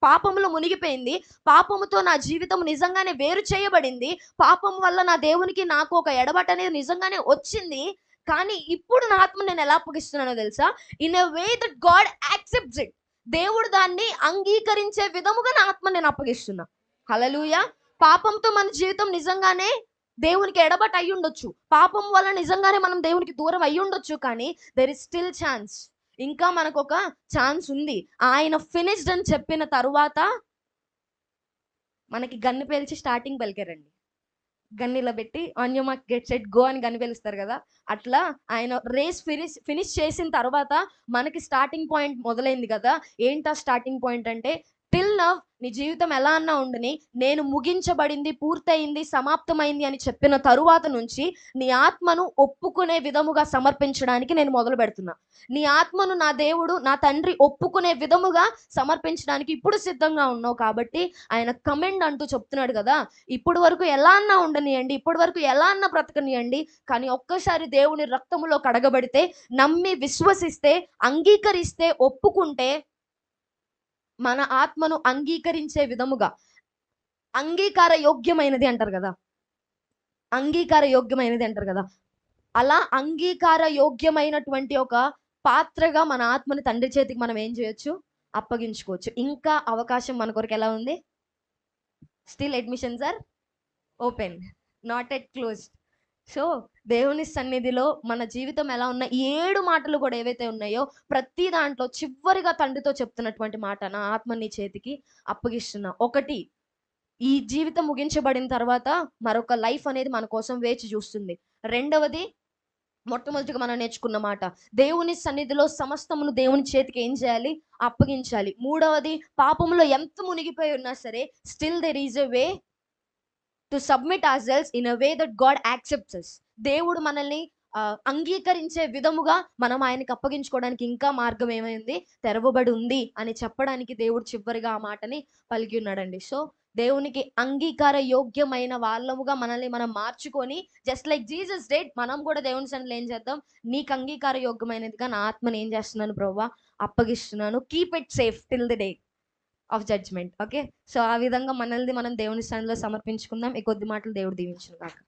పాపములో మునిగిపోయింది, పాపముతో నా జీవితం నిజంగానే వేరు చేయబడింది, పాపం వల్ల నా దేవునికి నాకు ఒక ఎడబాటు అనేది నిజంగానే వచ్చింది. కానీ ఇప్పుడు నా ఆత్మ నేను ఎలా అప్పగిస్తున్నానో తెలుసా? In a way that God accepts it. దేవుడు దాన్ని అంగీకరించే విధముగా నా ఆత్మ నేను అప్పగిస్తున్నా. హల్లెలూయా. పాపంతో మన జీవితం నిజంగానే దేవునికి ఎడబట్ అయ్యి ఉండొచ్చు, పాపం వల్ల నిజంగానే మనం దేవునికి దూరం అయ్యి ఉండొచ్చు, కానీ దెర్ ఇస్ స్టిల్ ఛాన్స్. ఇంకా మనకు ఒక ఛాన్స్ ఉంది. ఆయన ఫినిష్డ్ అని చెప్పిన తరువాత మనకి గన్ను పేల్చి స్టార్టింగ్ పలికారండి. గన్నిలా పెట్టి on you mark get set go అని గన్ను పేలుస్తారు కదా, అట్లా ఆయన రేస్ ఫినిష్ చేసిన తర్వాత మనకి స్టార్టింగ్ పాయింట్ మొదలైంది కదా. ఏంటా స్టార్టింగ్ పాయింట్ అంటే, టిల్ స్టిల్ నవ్ నీ జీవితం ఎలా అన్నా ఉండని, నేను ముగించబడింది, పూర్తయింది, సమాప్తమైంది అని చెప్పిన తరువాత నుంచి నీ ఆత్మను ఒప్పుకునే విధముగా సమర్పించడానికి నేను మొదలు పెడుతున్నా. నీ ఆత్మను నా దేవుడు, నా తండ్రి ఒప్పుకునే విధముగా సమర్పించడానికి ఇప్పుడు సిద్ధంగా ఉన్నావు కాబట్టి ఆయన కమెండ్ అంటూ చెప్తున్నాడు కదా, ఇప్పుడు వరకు ఎలా అన్నా ఉండనియండి, ఇప్పటి వరకు ఎలా అన్నా బ్రతకనియండి, కానీ ఒక్కసారి దేవుని రక్తములో కడగబడితే, నమ్మి విశ్వసిస్తే, అంగీకరిస్తే, ఒప్పుకుంటే మన ఆత్మను అంగీకరించే విధముగా, అంగీకార యోగ్యమైనది అంటారు కదా, అంగీకార యోగ్యమైనది అంటారు కదా, అలా అంగీకార యోగ్యమైనటువంటి ఒక పాత్రగా మన ఆత్మని తండ్రి చేతికి మనం ఏం చేయొచ్చు, అప్పగించుకోవచ్చు. ఇంకా అవకాశం మన కొరకు ఎలా ఉంది? Still admissions are open, not at closed. So దేవుని సన్నిధిలో మన జీవితం ఎలా ఉన్న ఈ 7 మాటలు కూడా ఏవైతే ఉన్నాయో ప్రతి దాంట్లో చివరిగా తండ్రితో చెప్తున్నటువంటి మాట, నా ఆత్మ నీ చేతికి అప్పగిస్తున్నా. ఒకటి, ఈ జీవితం ముగించబడిన తర్వాత మరొక లైఫ్ అనేది మన కోసం వేచి చూస్తుంది. రెండవది, మొట్టమొదటిగా మనం నేర్చుకున్న మాట, దేవుని సన్నిధిలో సమస్తమును దేవుని చేతికి ఏం చేయాలి, అప్పగించాలి. మూడవది, పాపములో ఎంత మునిగిపోయి ఉన్నా సరే still there is a way to submit ourselves in a way that God accepts us. దేవుడు మనల్ని అంగీకరించే విధముగా మనం ఆయనకి అప్పగించుకోవడానికి ఇంకా మార్గం ఏమైంది, తెరవబడి ఉంది అని చెప్పడానికి దేవుడు చివరిగా ఆ మాటని పలికి ఉన్నాడండి. సో దేవునికి అంగీకార యోగ్యమైన వాళ్ళముగా మనల్ని మనం మార్చుకొని, జస్ట్ లైక్ జీసస్ డెడ్, మనం కూడా దేవుని సన్నిధిలో ఏం చేద్దాం, నీకు అంగీకార యోగ్యమైనదిగా నా ఆత్మని ఏం చేస్తున్నాను ప్రభువా, అప్పగిస్తున్నాను. Keep it safe till the day of judgement. Okay, so ఆ విధంగా మనల్ని మనం దేవుని సన్నిధిలో సమర్పించుకుందాం. ఈ కొద్ది మాటలు దేవుడు దీవించును గాక.